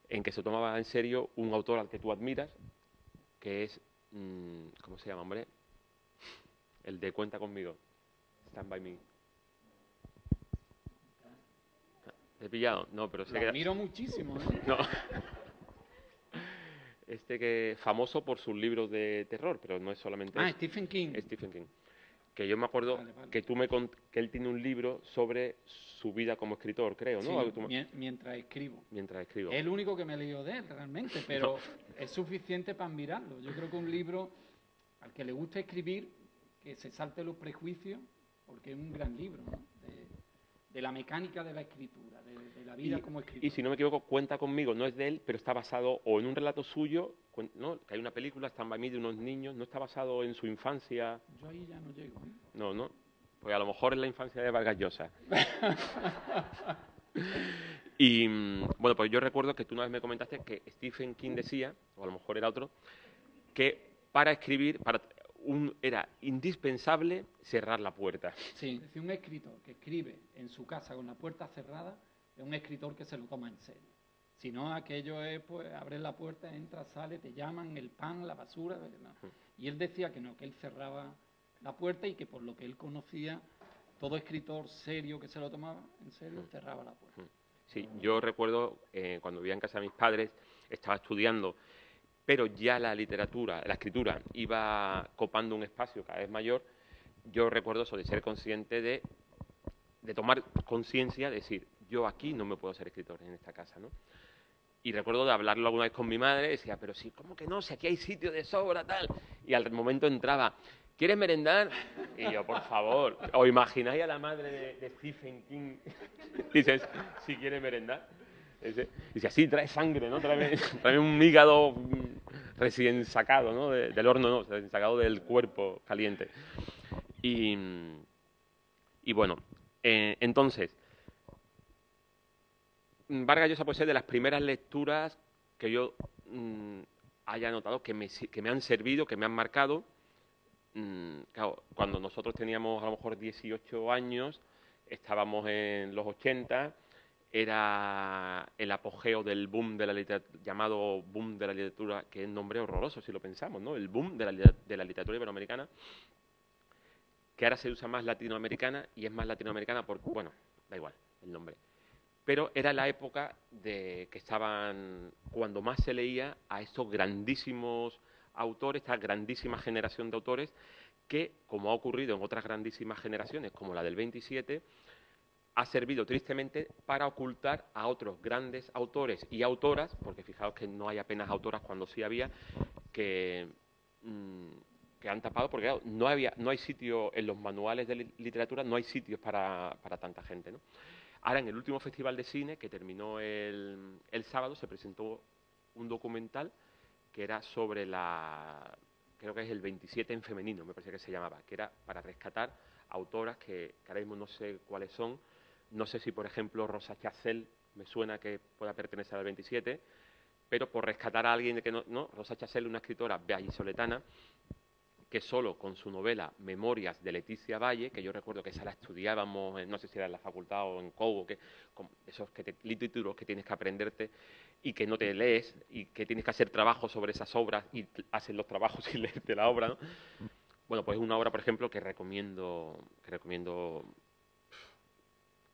en que se tomaba en serio un autor al que tú admiras, que es, ¿cómo se llama, hombre? El de Cuenta conmigo, Stand by Me. ¿Te he pillado? No, pero sé Lo que... admiro muchísimo, ¿eh? No. Este que famoso por sus libros de terror, pero no es solamente Ah, eso. Stephen King. Stephen King. Que yo me acuerdo Vale, vale. que que él tiene un libro sobre su vida como escritor, creo, ¿no? Sí, mientras escribo. Mientras escribo. Es el único que me he leído de él, realmente, pero es suficiente para admirarlo. Yo creo que un libro al que le gusta escribir, que se salte los prejuicios, porque es un gran libro, ¿no? De la mecánica de la escritura, de la vida como escritor. Y si no me equivoco, Cuenta conmigo, no es de él, pero está basado o en un relato suyo, ¿no? Que hay una película, Stand by Me, de unos niños, no está basado en su infancia. Yo ahí ya no llego, ¿eh? No, no. Pues a lo mejor es la infancia de Vargas Llosa. Y bueno, pues yo recuerdo que tú una vez me comentaste que Stephen King decía, o a lo mejor era otro, que para escribir era indispensable cerrar la puerta. Sí, decía un escritor que escribe en su casa con la puerta cerrada es un escritor que se lo toma en serio. Si no, aquello es, pues, abres la puerta, entras, sales, te llaman, el pan, la basura. No. Y él decía que no, que él cerraba la puerta y que por lo que él conocía, todo escritor serio que se lo tomaba en serio cerraba la puerta. Sí, yo recuerdo cuando vivía en casa de mis padres, estaba estudiando, pero ya la literatura, la escritura iba copando un espacio cada vez mayor. Yo recuerdo eso de ser consciente de tomar conciencia, de decir, yo aquí no me puedo ser escritor en esta casa, ¿no? Y recuerdo de hablarlo alguna vez con mi madre, decía, pero sí, ¿cómo que no? Si aquí hay sitio de sobra, tal. Y al momento entraba, ¿quieres merendar? Y yo, por favor, ¿os imagináis a la madre de Stephen King? Dices, si quiere merendar. Dice, así, trae sangre, ¿no? Trae un hígado recién sacado, ¿no? Del horno, no, recién sacado del cuerpo caliente. Y bueno, entonces, Vargas Llosa puede ser de las primeras lecturas que yo haya notado que me han servido, que me han marcado. Claro, cuando nosotros teníamos a lo mejor 18 años, estábamos en los 80, era el apogeo del boom de la literatura, llamado boom de la literatura, que es un nombre horroroso si lo pensamos, ¿no? El boom de la literatura iberoamericana, que ahora se usa más latinoamericana y es más latinoamericana porque, bueno, da igual el nombre. Pero era la época de que estaban, cuando más se leía a estos grandísimos autores, esta grandísima generación de autores, que, como ha ocurrido en otras grandísimas generaciones, como la del 27, ha servido tristemente para ocultar a otros grandes autores y autoras, porque fijaos que no hay apenas autoras cuando sí había, que han tapado, porque claro, no hay sitio en los manuales de literatura, no hay sitios para tanta gente, ¿no? Ahora, en el último festival de cine, que terminó el sábado, se presentó un documental que era sobre creo que es el 27 en femenino, me parece que se llamaba, que era para rescatar autoras que ahora mismo no sé cuáles son. No sé si, por ejemplo, Rosa Chacel me suena que pueda pertenecer al 27, pero por rescatar a alguien de que no, Rosa Chacel, una escritora vallisoletana, que solo con su novela Memorias de Leticia Valle, que yo recuerdo que esa la estudiábamos, no sé si era en la facultad o en COU, con esos títulos que tienes que aprenderte y que no te lees y que tienes que hacer trabajos sobre esas obras y haces los trabajos sin leerte la obra, ¿no? Bueno, pues es una obra, por ejemplo, que recomiendo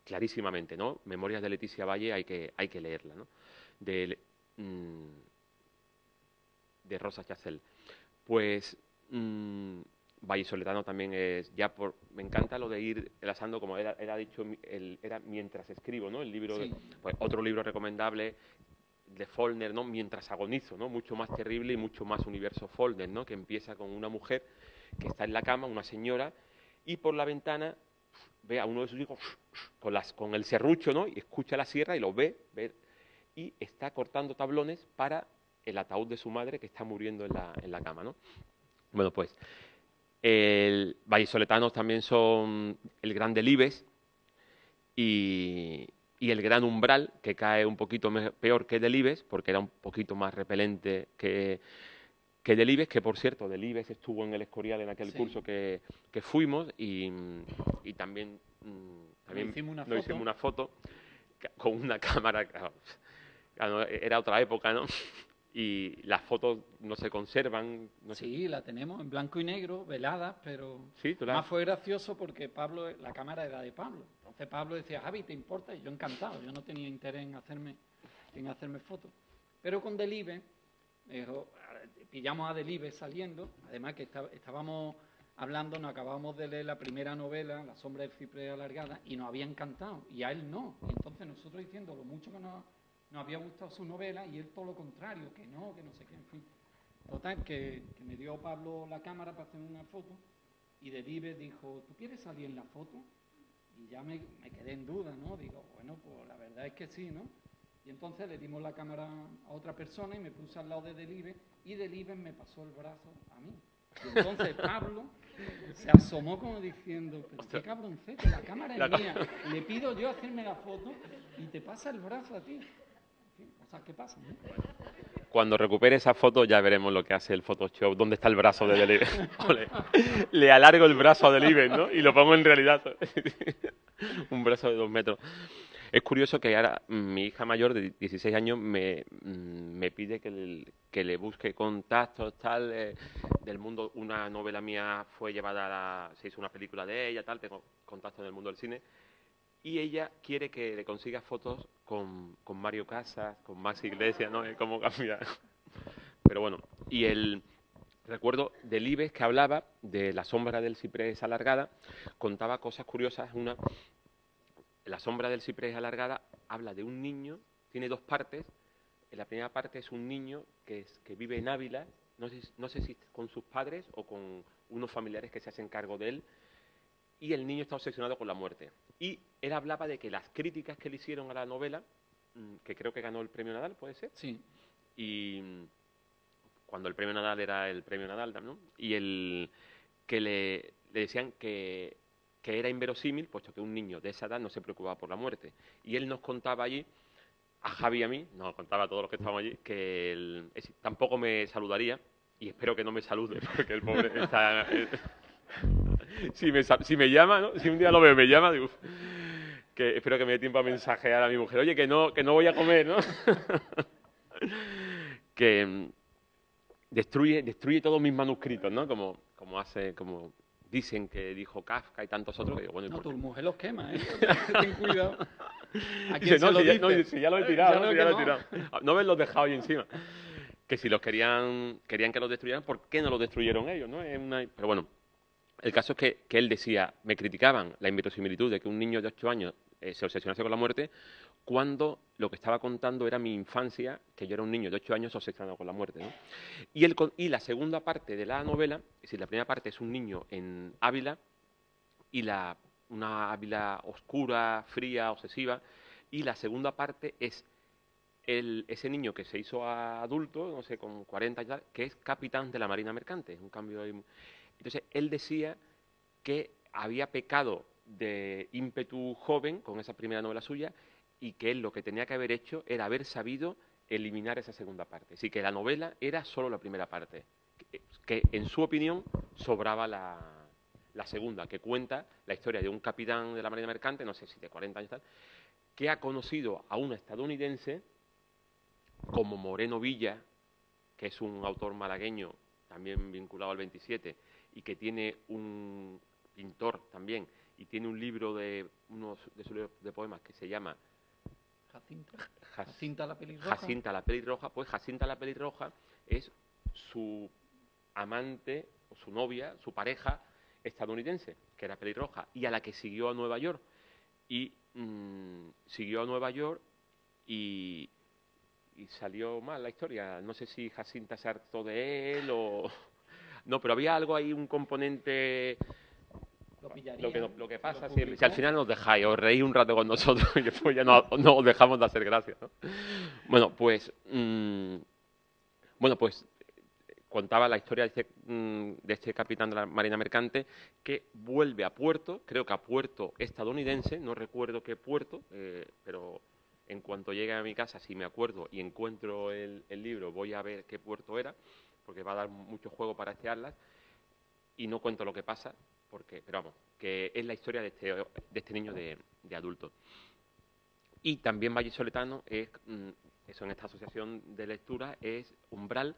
clarísimamente, ¿no? Memorias de Leticia Valle hay que leerla, ¿no? De, de Rosa Chacel. Pues vallisoletano también es, me encanta lo de ir enlazando, como él ha dicho, era Mientras escribo, ¿no? El libro, Sí. pues otro libro recomendable de Faulkner, ¿no? Mientras agonizo, ¿no? Mucho más terrible y mucho más universo Faulkner, ¿no? Que empieza con una mujer que está en la cama, una señora, y por la ventana ve a uno de sus hijos con el serrucho, ¿no? Y escucha la sierra y lo ve, y está cortando tablones para el ataúd de su madre que está muriendo en la cama, ¿no? Bueno, pues vallisoletanos también son el Gran Delibes y el Gran Umbral, que cae un poquito peor que Delibes, porque era un poquito más repelente que Delibes, que por cierto, Delibes estuvo en el Escorial en aquel curso que fuimos y también nos hicimos una foto con una cámara, claro, era otra época, ¿no? Y las fotos no se conservan. No Sí, la tenemos en blanco y negro, veladas, pero ¿Sí? más fue gracioso porque Pablo, la cámara era de Pablo. Entonces Pablo decía, Javi, ¿te importa? Y yo encantado, yo no tenía interés en hacerme fotos. Pero con Delibes, pillamos a Delibes saliendo, además que estábamos hablando, nos acabábamos de leer la primera novela, La sombra del ciprés alargada, y nos había encantado, y a él no. Y entonces nosotros diciendo lo mucho que nos había gustado su novela, y él todo lo contrario, que no sé qué, en fin. Total, que me dio Pablo la cámara para hacer una foto, y Delibes dijo, ¿tú quieres salir en la foto? Y ya me quedé en duda, ¿no? Digo, bueno, pues la verdad es que sí, ¿no? Y entonces le dimos la cámara a otra persona y me puse al lado de Delibes, y Delibes me pasó el brazo a mí. Y entonces Pablo se asomó como diciendo, pero qué cabroncete, la cámara es mía, le pido yo hacerme la foto y te pasa el brazo a ti. En fin, cosas que pasan, ¿no? Cuando recupere esa foto ya veremos lo que hace el Photoshop, dónde está el brazo de Delibes. Le alargo el brazo a Delibes, ¿no? Y lo pongo en realidad. Un brazo de 2 metros. Es curioso que ahora mi hija mayor de 16 años me pide que le busque contactos tal del mundo. Una novela mía fue llevada se hizo una película de ella, tal, tengo contactos en el mundo del cine. Y ella quiere que le consiga fotos con Mario Casas, con Max Iglesias, ¿no? Cómo cambia. Pero bueno, recuerdo Delibes que hablaba de La sombra del ciprés alargada, contaba cosas curiosas. La sombra del ciprés alargada habla de un niño, tiene 2 partes. En la primera parte es un niño que vive en Ávila, no sé si con sus padres o con unos familiares que se hacen cargo de él, y el niño está obsesionado con la muerte. Y él hablaba de que las críticas que le hicieron a la novela, que creo que ganó el premio Nadal, ¿puede ser? Sí. Y cuando el premio Nadal era el premio Nadal, ¿no? Y que le decían que era inverosímil, puesto que un niño de esa edad no se preocupaba por la muerte. Y él nos contaba allí, a Javi y a mí, nos contaba a todos los que estábamos allí, que tampoco me saludaría, y espero que no me salude, porque el pobre está... si me llama, ¿no? Si un día lo veo y me llama, digo, que espero que me dé tiempo a mensajear a mi mujer, oye, que no voy a comer, ¿no? Que destruye todos mis manuscritos, ¿no? Como dicen que dijo Kafka y tantos otros. Que digo, bueno, no, tu mujer los quema, ¿eh? Ten cuidado. ¿A quién dice, se lo dice? No, si ya lo he tirado, ya ya lo he tirado. No haberlos dejado ahí encima. Que si los querían que los destruyeran, ¿por qué no los destruyeron ellos, no? Pero bueno, el caso es que él decía, me criticaban la inverosimilitud de que un niño de 8 años se obsesionase con la muerte, cuando lo que estaba contando era mi infancia, que yo era un niño de 8 años obsesionado con la muerte, ¿no? Y la segunda parte de la novela, es decir, la primera parte es un niño en Ávila, y la una Ávila oscura, fría, obsesiva, y la segunda parte es ese niño que se hizo adulto, no sé, con 40 y tal, que es capitán de la Marina Mercante. Es un cambio ahí. Entonces, él decía que había pecado de ímpetu joven con esa primera novela suya y que él lo que tenía que haber hecho era haber sabido eliminar esa segunda parte. Así que la novela era solo la primera parte, que en su opinión sobraba la segunda, que cuenta la historia de un capitán de la Marina Mercante, no sé si de 40 años y tal, que ha conocido a una estadounidense como Moreno Villa, que es un autor malagueño también vinculado al 27 y que tiene un pintor también y tiene un libro de unos de sus libros de poemas que se llama Jacinta la pelirroja. Jacinta la pelirroja. Pues Jacinta la pelirroja es su amante o su novia, su pareja estadounidense, que era pelirroja y a la que siguió a Nueva York y siguió a Nueva York y salió mal la historia. No sé si Jacinta se hartó de él o... No, pero había algo ahí, un componente... Lo que pasa, si al final nos dejáis, os reís un rato con nosotros y después ya no os dejamos de hacer gracia, ¿no? Bueno, pues... contaba la historia de este capitán de la Marina Mercante que vuelve a puerto, creo que a puerto estadounidense, no recuerdo qué puerto, pero en cuanto llegue a mi casa, si me acuerdo y encuentro el libro, voy a ver qué puerto era, porque va a dar mucho juego para este atlas, y no cuento lo que pasa, pero vamos, que es la historia de este niño de adulto. Y también Vallisoletano es, eso en esta asociación de lectura, es Umbral,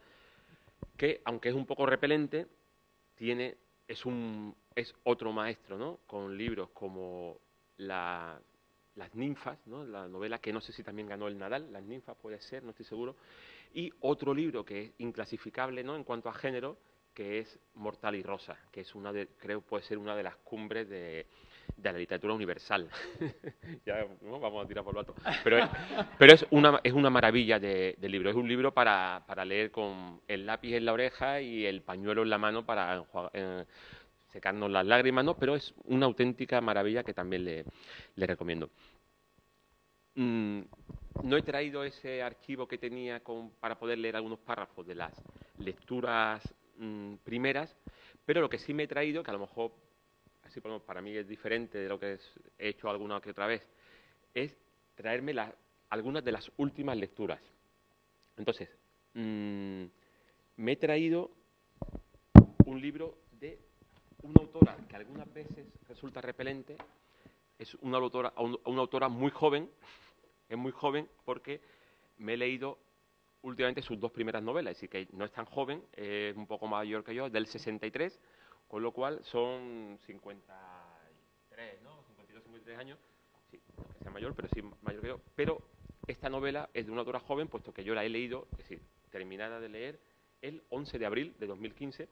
que aunque es un poco repelente, es otro maestro, ¿no? Con libros como Las ninfas, ¿no? La novela que no sé si también ganó el Nadal, Las ninfas puede ser, no estoy seguro, y otro libro que es inclasificable, ¿no? En cuanto a género, que es Mortal y Rosa, que es creo puede ser una de las cumbres de la literatura universal. Ya, ¿no? Vamos a tirar por lo alto. Pero es una maravilla de libro. Es un libro para leer con el lápiz en la oreja y el pañuelo en la mano para secarnos las lágrimas, ¿no? Pero es una auténtica maravilla que también le recomiendo. No he traído ese archivo que tenía para poder leer algunos párrafos de las lecturas primeras, pero lo que sí me he traído, que a lo mejor así para mí es diferente de lo que he hecho alguna que otra vez, es traerme algunas de las últimas lecturas. Entonces, me he traído un libro de una autora que algunas veces resulta repelente. Es una autora muy joven, es muy joven porque me he leído últimamente sus dos primeras novelas, es decir, que no es tan joven, es un poco mayor que yo, es del 63, con lo cual son 53, ¿no? 52, 53 años, sí, no que sea mayor, pero sí mayor que yo, pero esta novela es de una autora joven, puesto que yo la he leído, es decir, terminada de leer el 11 de abril de 2015.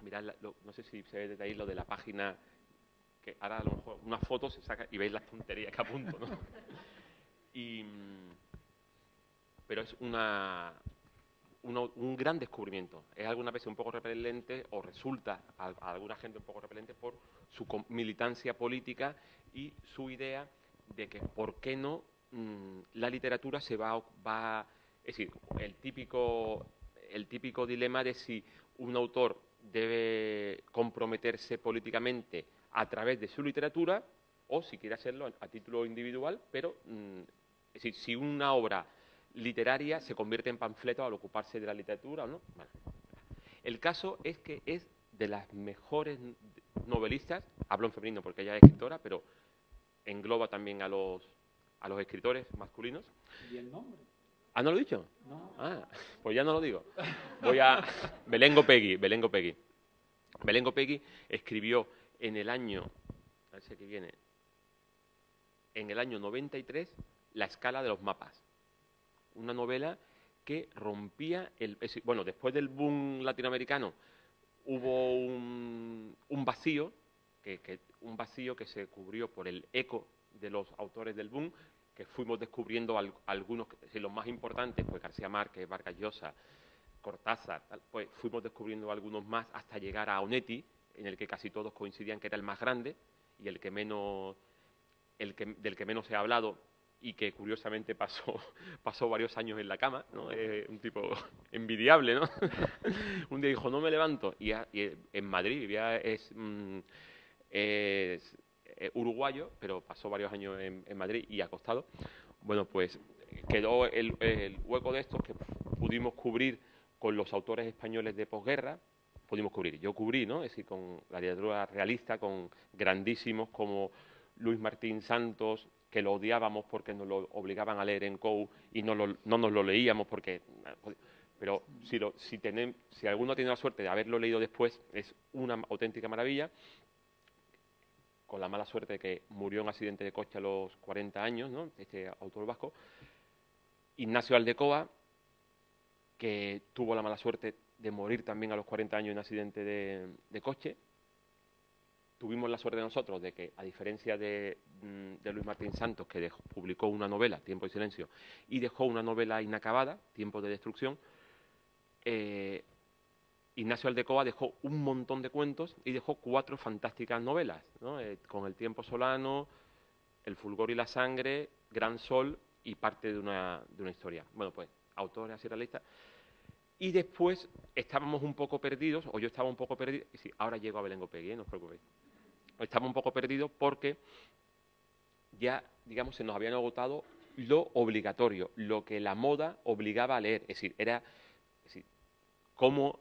Mirad, no sé si se ve desde ahí lo de la página, que ahora a lo mejor una foto se saca y veis las tonterías que apunto, ¿no? Pero es un gran descubrimiento. Es algunas veces un poco repelente, o resulta a alguna gente un poco repelente por su militancia política y su idea de que por qué no la literatura se va... Es decir, el típico dilema de si un autor debe comprometerse políticamente a través de su literatura o si quiere hacerlo a título individual, pero es decir, si una obra literaria se convierte en panfleto al ocuparse de la literatura o no. Bueno, el caso es que es de las mejores novelistas, hablo en femenino porque ella es escritora, pero engloba también a los escritores masculinos. ¿Y el nombre? ¿Ah, no lo he dicho? No. Ah, pues ya no lo digo. Voy a... Belengo Peggy. Belengo Peggy escribió en el año... A ver si aquí viene... En el año 93, La escala de los mapas. Una novela que rompía bueno, después del boom latinoamericano hubo un vacío, un vacío que se cubrió por el eco de los autores del boom, que fuimos descubriendo algunos, los más importantes, pues García Márquez, Vargas Llosa, Cortázar, pues fuimos descubriendo algunos más hasta llegar a Onetti, en el que casi todos coincidían que era el más grande, y el que menos, del que menos he hablado y que curiosamente pasó varios años en la cama, ¿no? Un tipo envidiable, ¿no? Un día dijo, no me levanto, y en Madrid vivía, es uruguayo, pero pasó varios años en Madrid y acostado. Bueno, pues quedó el hueco de estos que pudimos cubrir con los autores españoles de posguerra. Pudimos cubrir, yo cubrí, ¿no? Es decir, con la literatura realista, con grandísimos como Luis Martín Santos, que lo odiábamos porque nos lo obligaban a leer en COU y no nos lo leíamos porque... Pero si alguno tiene la suerte de haberlo leído después, es una auténtica maravilla. Con la mala suerte de que murió en un accidente de coche a los 40 años, ¿no? Este autor vasco. Ignacio Aldecoa, que tuvo la mala suerte de morir también a los 40 años en un accidente de coche. Tuvimos la suerte nosotros de que, a diferencia de Luis Martín Santos, que publicó una novela, Tiempo y Silencio, y dejó una novela inacabada, Tiempo de Destrucción, Ignacio Aldecoa dejó un montón de cuentos y dejó 4 fantásticas novelas, ¿no? Con El tiempo solano, El fulgor y la sangre, Gran Sol y parte de una historia. Bueno, pues, autores así realistas. Y después estábamos un poco perdidos, o yo estaba un poco perdido, y sí, ahora llego a Belén Gopegui, no os preocupéis. Estaba un poco perdido porque ya, digamos, se nos habían agotado lo obligatorio, lo que la moda obligaba a leer. Es decir, cómo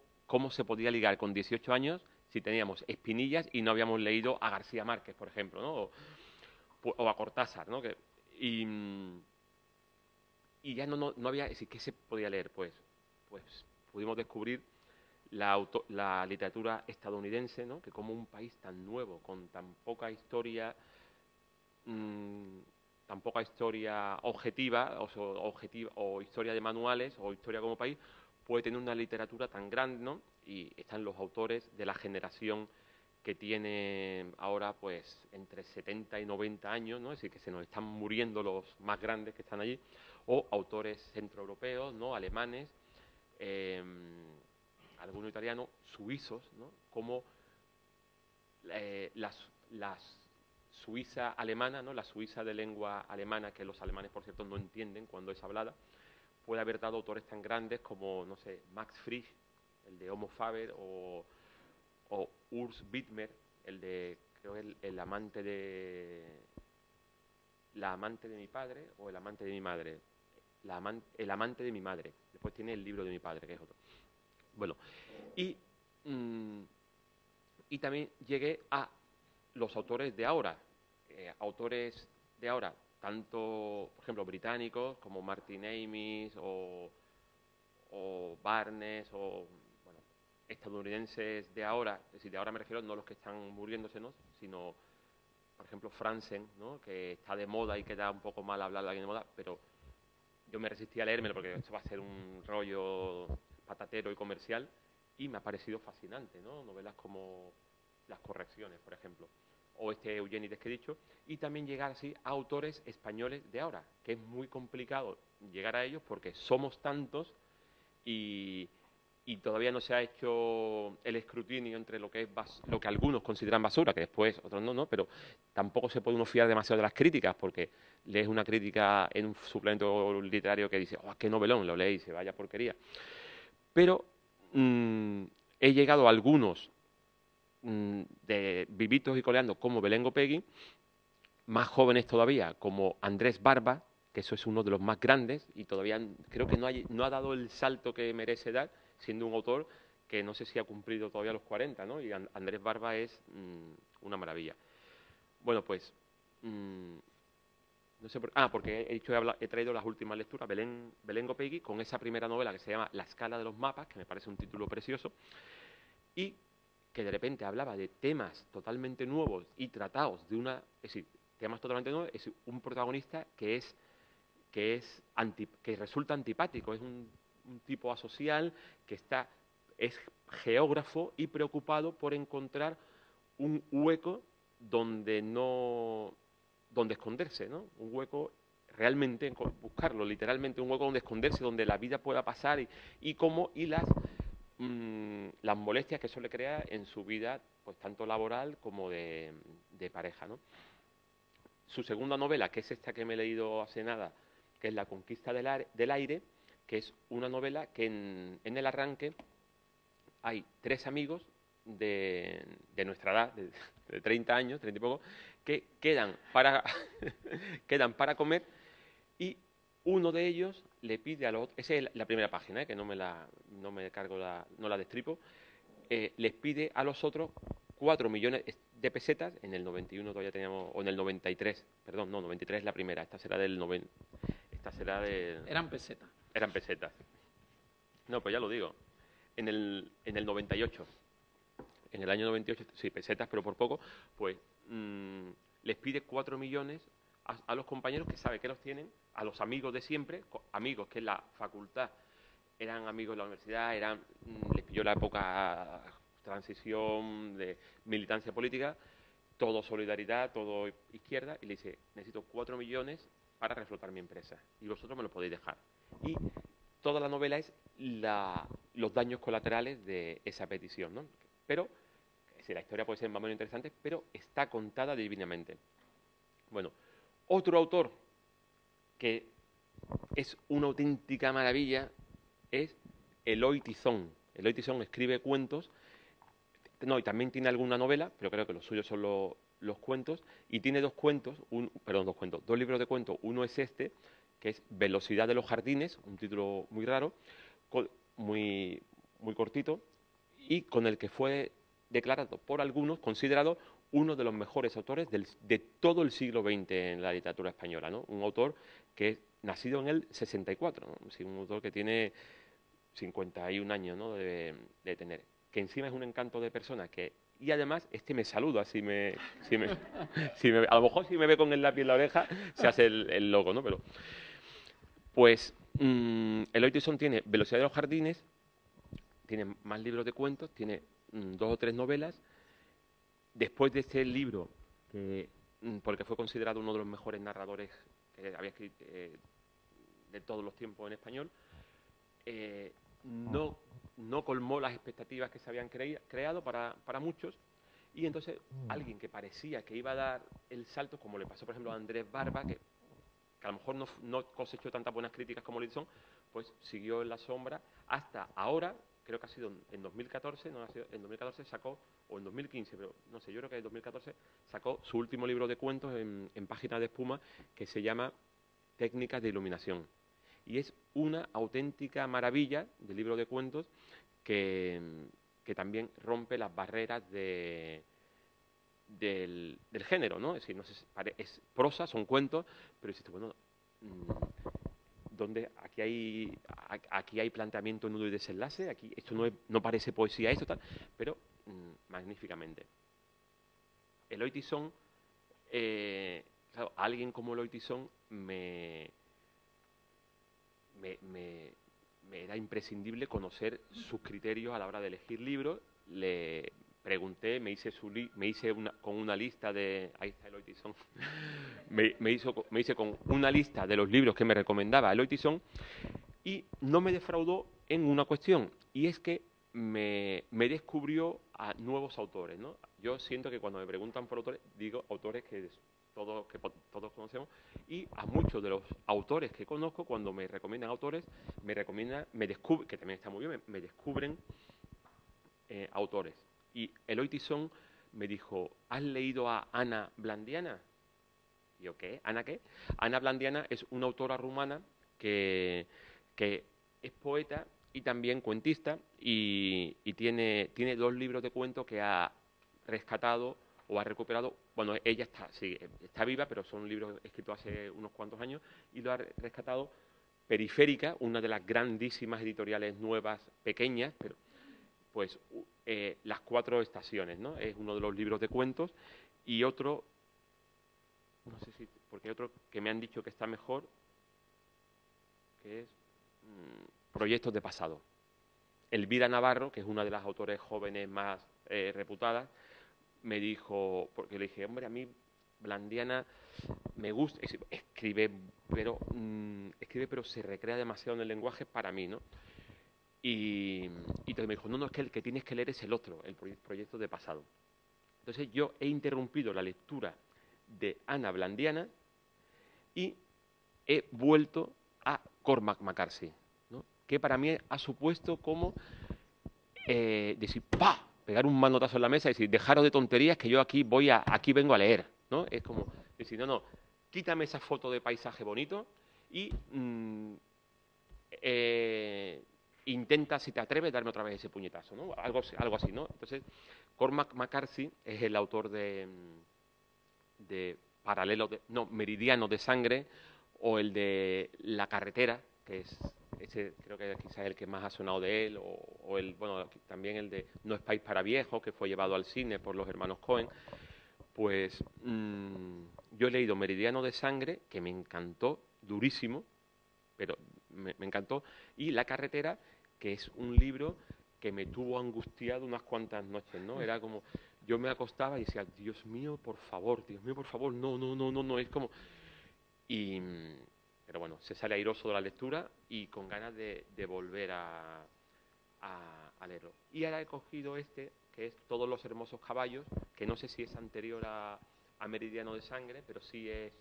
se podía ligar con 18 años si teníamos Espinillas y no habíamos leído a García Márquez, por ejemplo, ¿no? O a Cortázar, ¿no? Y ya no había... Es decir, ¿qué se podía leer? Pues pudimos descubrir la literatura estadounidense, ¿no? Que como un país tan nuevo, con tan poca historia objetiva, o historia de manuales, o historia como país, puede tener una literatura tan grande, ¿no? Y están los autores de la generación que tiene ahora, pues, entre 70 y 90 años, ¿no? Es decir, que se nos están muriendo los más grandes que están allí, o autores centroeuropeos, ¿no? Alemanes, algunos italianos, suizos, ¿no? Como las Suiza alemana, ¿no? La Suiza de lengua alemana, que los alemanes, por cierto, no entienden cuando es hablada, puede haber dado autores tan grandes como, no sé, Max Frisch, el de Homo Faber, o Urs Widmer, el de, creo, el amante de... La amante de mi padre, o el amante de mi madre. El amante de mi madre. Después tiene El libro de mi padre, que es otro. Bueno, y también llegué a los autores de ahora. Autores de ahora, tanto, por ejemplo, británicos, como Martin Amis, o Barnes, o bueno, estadounidenses de ahora. Es decir, de ahora me refiero no los que están muriéndose, ¿no? Sino, por ejemplo, Franzen, ¿no? Que está de moda y queda un poco mal hablar de alguien de moda, pero yo me resistí a leérmelo porque esto va a ser un rollo patatero y comercial, y me ha parecido fascinante, ¿no? Novelas como Las correcciones, por ejemplo, o este Eugénides que he dicho, y también llegar así a autores españoles de ahora, que es muy complicado llegar a ellos porque somos tantos y todavía no se ha hecho el escrutinio entre lo que es lo que algunos consideran basura, que después otros no, pero tampoco se puede uno fiar demasiado de las críticas, porque lees una crítica en un suplemento literario que dice, oh, qué novelón, lo leí y se vaya porquería. Pero he llegado a algunos de vivitos y coleando como Belén Gopegui, más jóvenes todavía como Andrés Barba, que eso es uno de los más grandes y todavía creo que no ha dado el salto que merece dar, siendo un autor que no sé si ha cumplido todavía los 40, ¿no? Y Andrés Barba es una maravilla. Bueno, pues no sé porque he traído las últimas lecturas, Belén Gopegui, con esa primera novela que se llama La escala de los mapas, que me parece un título precioso, y que de repente hablaba de temas totalmente nuevos y tratados es decir, temas totalmente nuevos, es un protagonista que resulta antipático, es un tipo asocial que es geógrafo y preocupado por encontrar un hueco donde esconderse, ¿no? Un hueco realmente, buscarlo, literalmente un hueco donde esconderse, donde la vida pueda pasar y las molestias que eso le crea en su vida, pues tanto laboral como de pareja, ¿no? Su segunda novela, que es esta que me he leído hace nada, que es La conquista del aire, que es una novela que en el arranque hay 3 amigos de nuestra edad, de 30 años, 30 y poco, que quedan para, quedan para comer y uno de ellos le pide al otro, esa es la primera página, que no me cargo, no la destripo, les pide a los otros 4 millones de pesetas, en el 91 todavía teníamos, o en el 93, perdón, no, 93 es la primera, esta será del 90, esta será de... Eran pesetas. Eran pesetas. No, pues ya lo digo, en el 98, en el año 98, sí, pesetas, pero por poco, pues les pide 4 millones a los compañeros que sabe que los tienen, a los amigos de siempre, amigos que en la facultad eran amigos de la universidad, les pilló la época transición de militancia política, todo solidaridad, todo izquierda, y le dice, necesito 4 millones para reflotar mi empresa, y vosotros me lo podéis dejar. Y toda la novela es los daños colaterales de esa petición, ¿no? Pero, si la historia puede ser más o menos interesante, pero está contada divinamente. Bueno, otro autor que es una auténtica maravilla es Eloy Tizón. Eloy Tizón escribe cuentos, no, y también tiene alguna novela, pero creo que los suyos son los cuentos, y tiene dos libros de cuentos. Uno es este, que es Velocidad de los jardines, un título muy raro, muy, muy cortito, y con el que fue declarado por algunos, considerado uno de los mejores autores de todo el siglo XX en la literatura española, ¿no? Un autor que es nacido en el 64, ¿no? Sí, un autor que tiene 51 años, ¿no? de tener, que encima es un encanto de persona, y además me saluda, a lo mejor si me ve con el lápiz en la oreja se hace el loco, ¿no? Pero pues Eloy Tizón tiene Velocidad de los jardines, tiene más libros de cuentos, tiene 2 o 3 novelas. Después de este libro, porque fue considerado uno de los mejores narradores que había escrito de todos los tiempos en español, no colmó las expectativas que se habían creado para muchos, y entonces alguien que parecía que iba a dar el salto, como le pasó por ejemplo a Andrés Barba, que a lo mejor no cosechó tantas buenas críticas como Lidson, pues siguió en la sombra hasta ahora. Creo que ha sido en 2014, no ha sido, en 2014 sacó, o en 2015, pero no sé, yo creo que en 2014 sacó su último libro de cuentos en Páginas de Espuma, que se llama Técnicas de Iluminación. Y es una auténtica maravilla de libro de cuentos que también rompe las barreras del género, ¿no? Es decir, no sé, es prosa, son cuentos, pero dices, bueno, donde aquí hay planteamiento, nudo y desenlace, aquí esto no parece poesía, esto tal, pero magníficamente. Eloy Tizón, claro, alguien como Eloy Tizón me era imprescindible conocer sus criterios a la hora de elegir libros. Le pregunté, me hice con una lista de... Ahí está Eloy Tizón. me hice con una lista de los libros que me recomendaba Eloy Tizón, y no me defraudó en una cuestión, y es que me descubrió a nuevos autores, ¿no? Yo siento que cuando me preguntan por autores, digo autores que todos conocemos, y a muchos de los autores que conozco, cuando me recomiendan autores, descubren, que también está muy bien, me descubren autores. Y Eloy Tizón me dijo, ¿has leído a Ana Blandiana? Y yo, ¿qué? ¿Ana qué? Ana Blandiana es una autora rumana que es poeta y también cuentista, y tiene 2 libros de cuentos que ha rescatado o ha recuperado. Bueno, ella está viva, pero son libros escritos hace unos cuantos años, y lo ha rescatado Periférica, una de las grandísimas editoriales nuevas, pequeñas, pero pues Las 4 estaciones, ¿no? Es uno de los libros de cuentos, y otro, no sé si, porque hay otro que me han dicho que está mejor, que es Proyectos de pasado. Elvira Navarro, que es una de las autores jóvenes más reputadas, me dijo, porque le dije, hombre, a mí Blandiana me gusta, escribe, pero se recrea demasiado en el lenguaje para mí, ¿no? Y entonces me dijo, no, no, es que el que tienes que leer es el otro, el proyecto de pasado. Entonces yo he interrumpido la lectura de Ana Blandiana y he vuelto a Cormac McCarthy, ¿no? Que para mí ha supuesto como decir, ¡pah!, pegar un manotazo en la mesa y decir, dejaros de tonterías que yo aquí vengo a leer, ¿no? Es como decir, no, no, quítame esa foto de paisaje bonito y intenta, si te atreves, darme otra vez ese puñetazo, ¿no? Algo así, ¿no? Entonces, Cormac McCarthy es el autor de Meridiano de Sangre, o el de La Carretera, que es ese, creo que quizás el que más ha sonado de él, o también el de No es país para viejos, que fue llevado al cine por los hermanos Coen. Pues yo he leído Meridiano de Sangre, que me encantó, durísimo, pero me encantó, y La Carretera, que es un libro que me tuvo angustiado unas cuantas noches, ¿no? Era como, yo me acostaba y decía, Dios mío, por favor, no, no, no, no, no, es como... Pero bueno, se sale airoso de la lectura y con ganas de volver a leerlo. Y ahora he cogido este, que es Todos los hermosos caballos, que no sé si es anterior a Meridiano de Sangre, pero sí es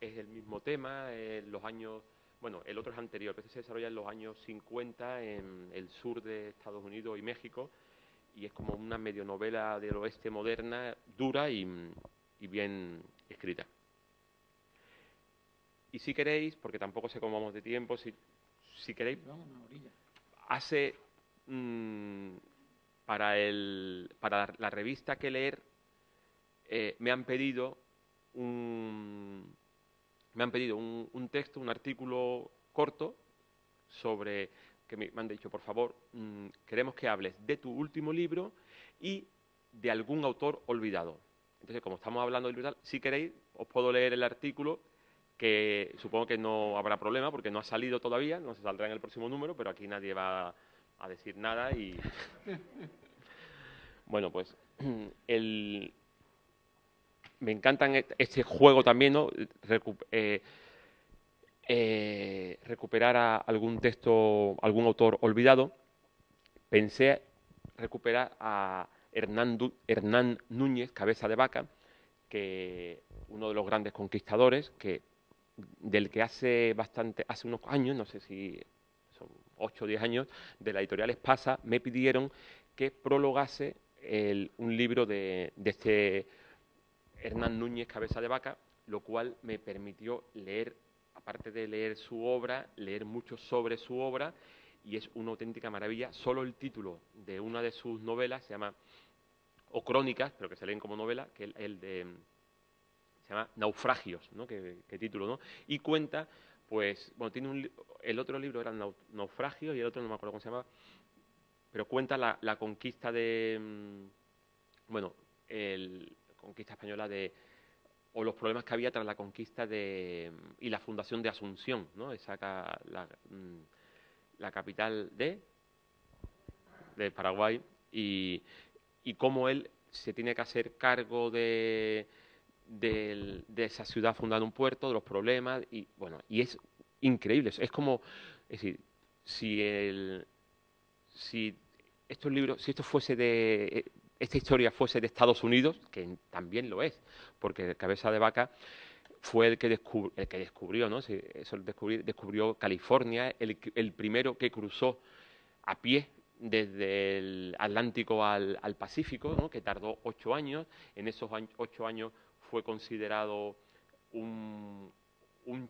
el mismo tema, los años... Bueno, el otro es anterior, pero este se desarrolla en los años 50 en el sur de Estados Unidos y México, y es como una medionovela del oeste moderna, dura y bien escrita. Y si queréis, porque tampoco sé cómo vamos de tiempo, si queréis, hace para la revista que leer me han pedido un texto, un artículo corto sobre que me han dicho, por favor, queremos que hables de tu último libro y de algún autor olvidado. Entonces, como estamos hablando de olvidado, si queréis, os puedo leer el artículo, que supongo que no habrá problema porque no ha salido todavía, no se saldrá en el próximo número, pero aquí nadie va a decir nada y... Bueno, pues me encantan este juego también, ¿no? Recuperar a algún texto, algún autor olvidado. Pensé recuperar a Hernán Núñez, Cabeza de Vaca, que uno de los grandes conquistadores, del que hace unos años, no sé si son 8 o 10 años, de la editorial Espasa, me pidieron que prologase un libro de este Hernán Núñez, Cabeza de Vaca, lo cual me permitió leer, aparte de leer su obra, leer mucho sobre su obra, y es una auténtica maravilla. Solo el título de una de sus novelas se llama, o crónicas, pero que se leen como novela, que se llama Naufragios, ¿no? ¿Qué título, ¿no? Y cuenta, pues, bueno, el otro libro era Naufragios y el otro no me acuerdo cómo se llama, pero cuenta la conquista la conquista española o los problemas que había tras la conquista y la fundación de Asunción, ¿no? La capital de Paraguay, y cómo él se tiene que hacer cargo de esa ciudad fundada en un puerto, de los problemas, y bueno, y es increíble. Es como, es decir, si estos libros, si esto fuese esta historia fuese de Estados Unidos, que también lo es, porque Cabeza de Vaca fue el que descubrió, ¿no? Eso descubrió California, el primero que cruzó a pie desde el Atlántico al Pacífico, ¿no? Que tardó 8 años. En esos 8 años fue considerado un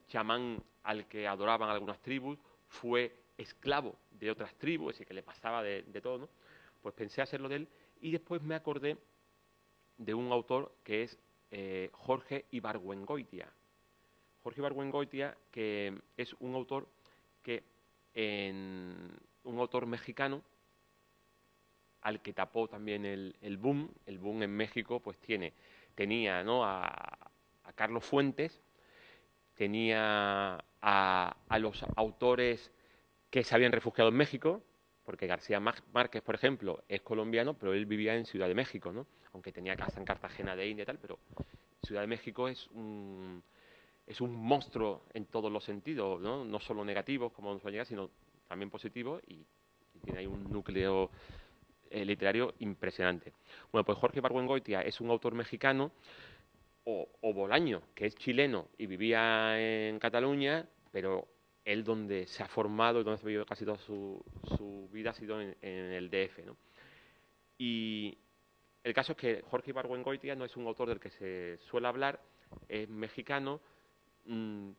chamán al que adoraban algunas tribus, fue esclavo de otras tribus, es decir, que le pasaba de todo, ¿no? Pues pensé hacerlo de él y después me acordé de un autor que es Jorge Ibargüengoitia. Jorge Ibargüengoitia, que es un autor un autor mexicano al que tapó también el boom. El boom en México pues tenía, ¿no?, a Carlos Fuentes, tenía a los autores que se habían refugiado en México, porque García Márquez, por ejemplo, es colombiano, pero él vivía en Ciudad de México, ¿no? Aunque tenía casa en Cartagena de India y tal, pero Ciudad de México es un monstruo en todos los sentidos, ¿no? No solo negativos, como nos va a llegar, sino también positivo y tiene ahí un núcleo literario impresionante. Bueno, pues Jorge Ibargüengoitia es un autor mexicano, o Bolaño, que es chileno y vivía en Cataluña, pero él donde se ha formado y donde ha vivido casi toda su vida ha sido en el DF, ¿no? Y el caso es que Jorge Ibargüengoitia no es un autor del que se suele hablar, es mexicano,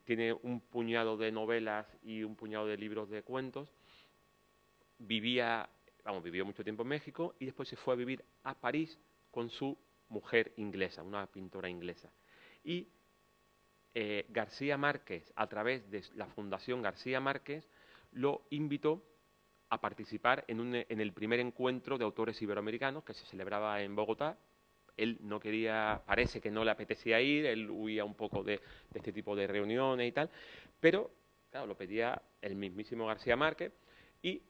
tiene un puñado de novelas y un puñado de libros de cuentos, vivió mucho tiempo en México y después se fue a vivir a París con su mujer inglesa, una pintora inglesa. Y García Márquez, a través de la Fundación García Márquez, lo invitó a participar en el primer encuentro de autores iberoamericanos que se celebraba en Bogotá. Él no quería, parece que no le apetecía ir, él huía un poco de este tipo de reuniones y tal, pero claro, lo pedía el mismísimo García Márquez y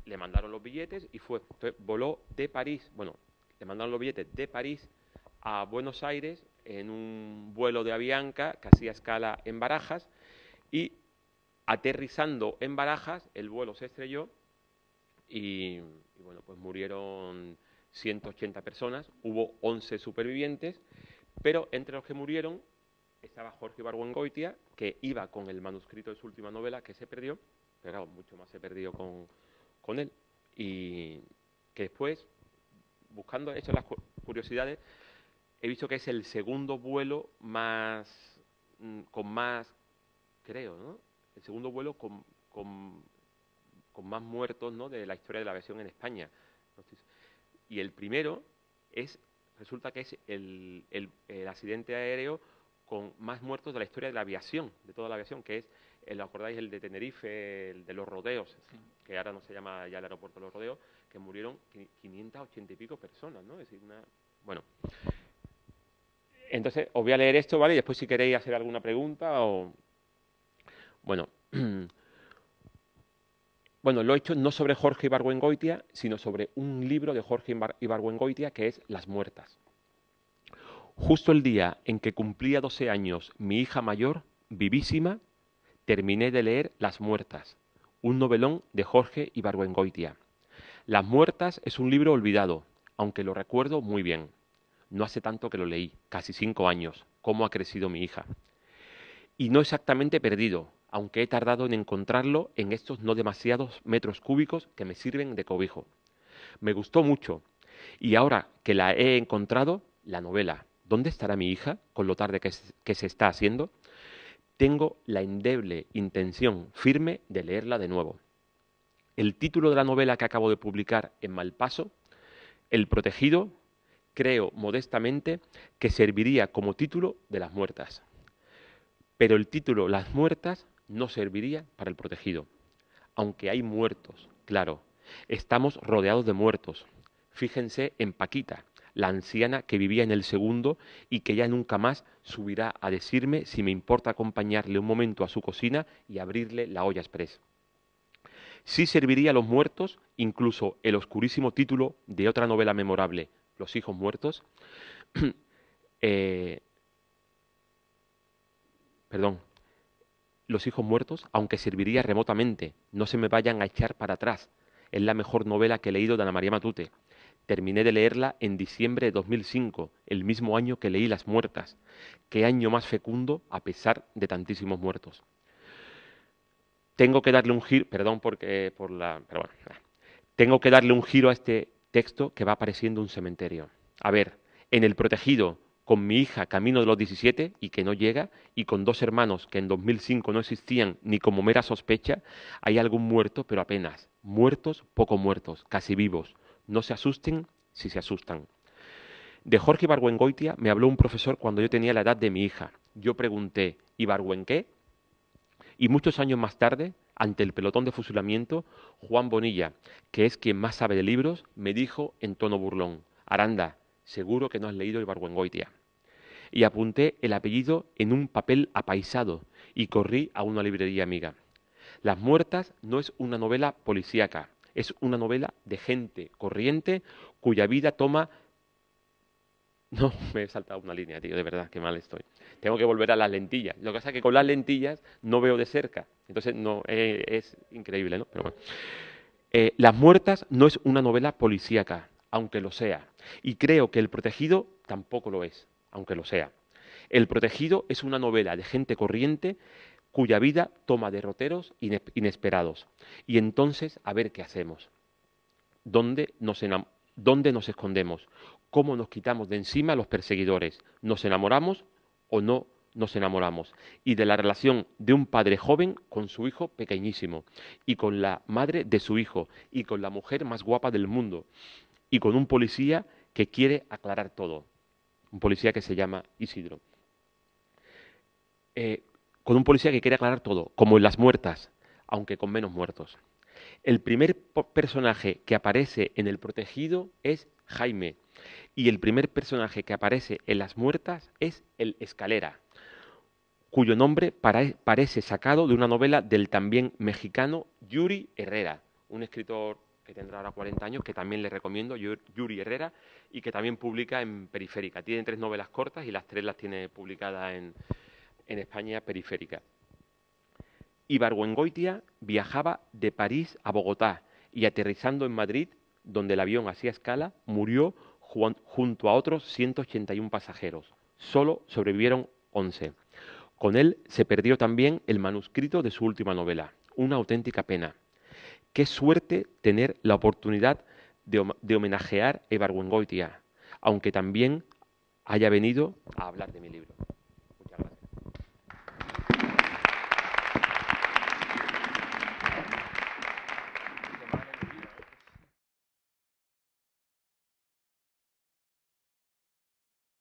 le mandaron los billetes y fue. Entonces, voló de París, bueno, le mandaron los billetes de París a Buenos Aires en un vuelo de Avianca que hacía escala en Barajas y aterrizando en Barajas el vuelo se estrelló y bueno, pues murieron 180 personas, hubo 11 supervivientes, pero entre los que murieron estaba Jorge Ibargüengoitia, que iba con el manuscrito de su última novela, que se perdió, pero claro, mucho más se perdió con él, y que después, buscando, he hecho las curiosidades, he visto que es el segundo vuelo más, con más, creo, ¿no? El segundo vuelo con más muertos, ¿no?, de la historia de la aviación en España. Y el primero resulta que es el accidente aéreo con más muertos de la historia de la aviación, de toda la aviación, que es, ¿lo acordáis? El de Tenerife, el de los rodeos, sí, que ahora no se llama ya el aeropuerto de los rodeos, que murieron 580 y pico personas, ¿no? Es decir, bueno. Entonces, os voy a leer esto, ¿vale? Y después si queréis hacer alguna pregunta o... Bueno, bueno, lo he hecho no sobre Jorge Ibargüengoitia, sino sobre un libro de Jorge Ibargüengoitia que es Las muertas. Justo el día en que cumplía 12 años mi hija mayor, vivísima, terminé de leer Las muertas, un novelón de Jorge Ibargüengoitia. Las muertas es un libro olvidado, aunque lo recuerdo muy bien. No hace tanto que lo leí, casi 5 años, cómo ha crecido mi hija. Y no exactamente perdido, aunque he tardado en encontrarlo en estos no demasiados metros cúbicos que me sirven de cobijo. Me gustó mucho, y ahora que la he encontrado, la novela, ¿dónde estará mi hija con lo tarde que se está haciendo? Tengo la endeble intención firme de leerla de nuevo. El título de la novela que acabo de publicar en Malpaso, El protegido, creo modestamente que serviría como título de Las muertas. Pero el título Las muertas no serviría para El protegido. Aunque hay muertos, claro, estamos rodeados de muertos. Fíjense en Paquita, la anciana que vivía en el segundo y que ya nunca más subirá a decirme si me importa acompañarle un momento a su cocina y abrirle la olla express. Sí serviría a los muertos, incluso el oscurísimo título de otra novela memorable, Los hijos muertos, perdón, Los hijos muertos, aunque serviría remotamente, no se me vayan a echar para atrás. Es la mejor novela que he leído de Ana María Matute. Terminé de leerla en diciembre de 2005, el mismo año que leí Las muertas. Qué año más fecundo a pesar de tantísimos muertos. Tengo que darle un giro, perdón pero bueno, tengo que darle un giro a este texto que va apareciendo un cementerio. A ver, en El protegido, con mi hija camino de los 17 y que no llega, y con 2 hermanos que en 2005 no existían ni como mera sospecha, hay algún muerto, pero apenas. Muertos, poco muertos, casi vivos. No se asusten si se asustan. De Jorge Ibargüengoitia me habló un profesor cuando yo tenía la edad de mi hija. Yo pregunté, ¿Ibargüen qué? Y muchos años más tarde, ante el pelotón de fusilamiento, Juan Bonilla, que es quien más sabe de libros, me dijo en tono burlón, Aranda, seguro que no has leído Ibargüengoitia. Y apunté el apellido en un papel apaisado y corrí a una librería amiga. Las muertas no es una novela policíaca, es una novela de gente corriente cuya vida toma No, me he saltado una línea, tío, de verdad, qué mal estoy. Tengo que volver a las lentillas. Lo que pasa es que con las lentillas no veo de cerca. Entonces, no, es increíble, ¿no? Pero bueno. Las muertas no es una novela policíaca, aunque lo sea. Y creo que El protegido tampoco lo es, aunque lo sea. El protegido es una novela de gente corriente cuya vida toma derroteros inesperados. Y entonces, a ver qué hacemos. ¿Dónde nos escondemos? ¿Cómo nos quitamos de encima a los perseguidores? ¿Nos enamoramos o no nos enamoramos? Y de la relación de un padre joven con su hijo pequeñísimo, y con la madre de su hijo, y con la mujer más guapa del mundo, y con un policía que quiere aclarar todo. Un policía que se llama Isidro. Eh, con un policía que quiere aclarar todo, como en Las muertas, aunque con menos muertos. El primer personaje que aparece en El protegido es Jaime, y el primer personaje que aparece en Las muertas es el Escalera, cuyo nombre parece sacado de una novela del también mexicano Yuri Herrera, un escritor que tendrá ahora 40 años, que también le recomiendo, Yuri Herrera, y que también publica en Periférica. Tiene 3 novelas cortas y las 3 las tiene publicadas en España Periférica. Ibargüengoitia viajaba de París a Bogotá y aterrizando en Madrid, donde el avión hacía escala, murió junto a otros 181 pasajeros. Solo sobrevivieron 11. Con él se perdió también el manuscrito de su última novela. Una auténtica pena. Qué suerte tener la oportunidad de homenajear a Ibargüengoitia, aunque también haya venido a hablar de mi libro.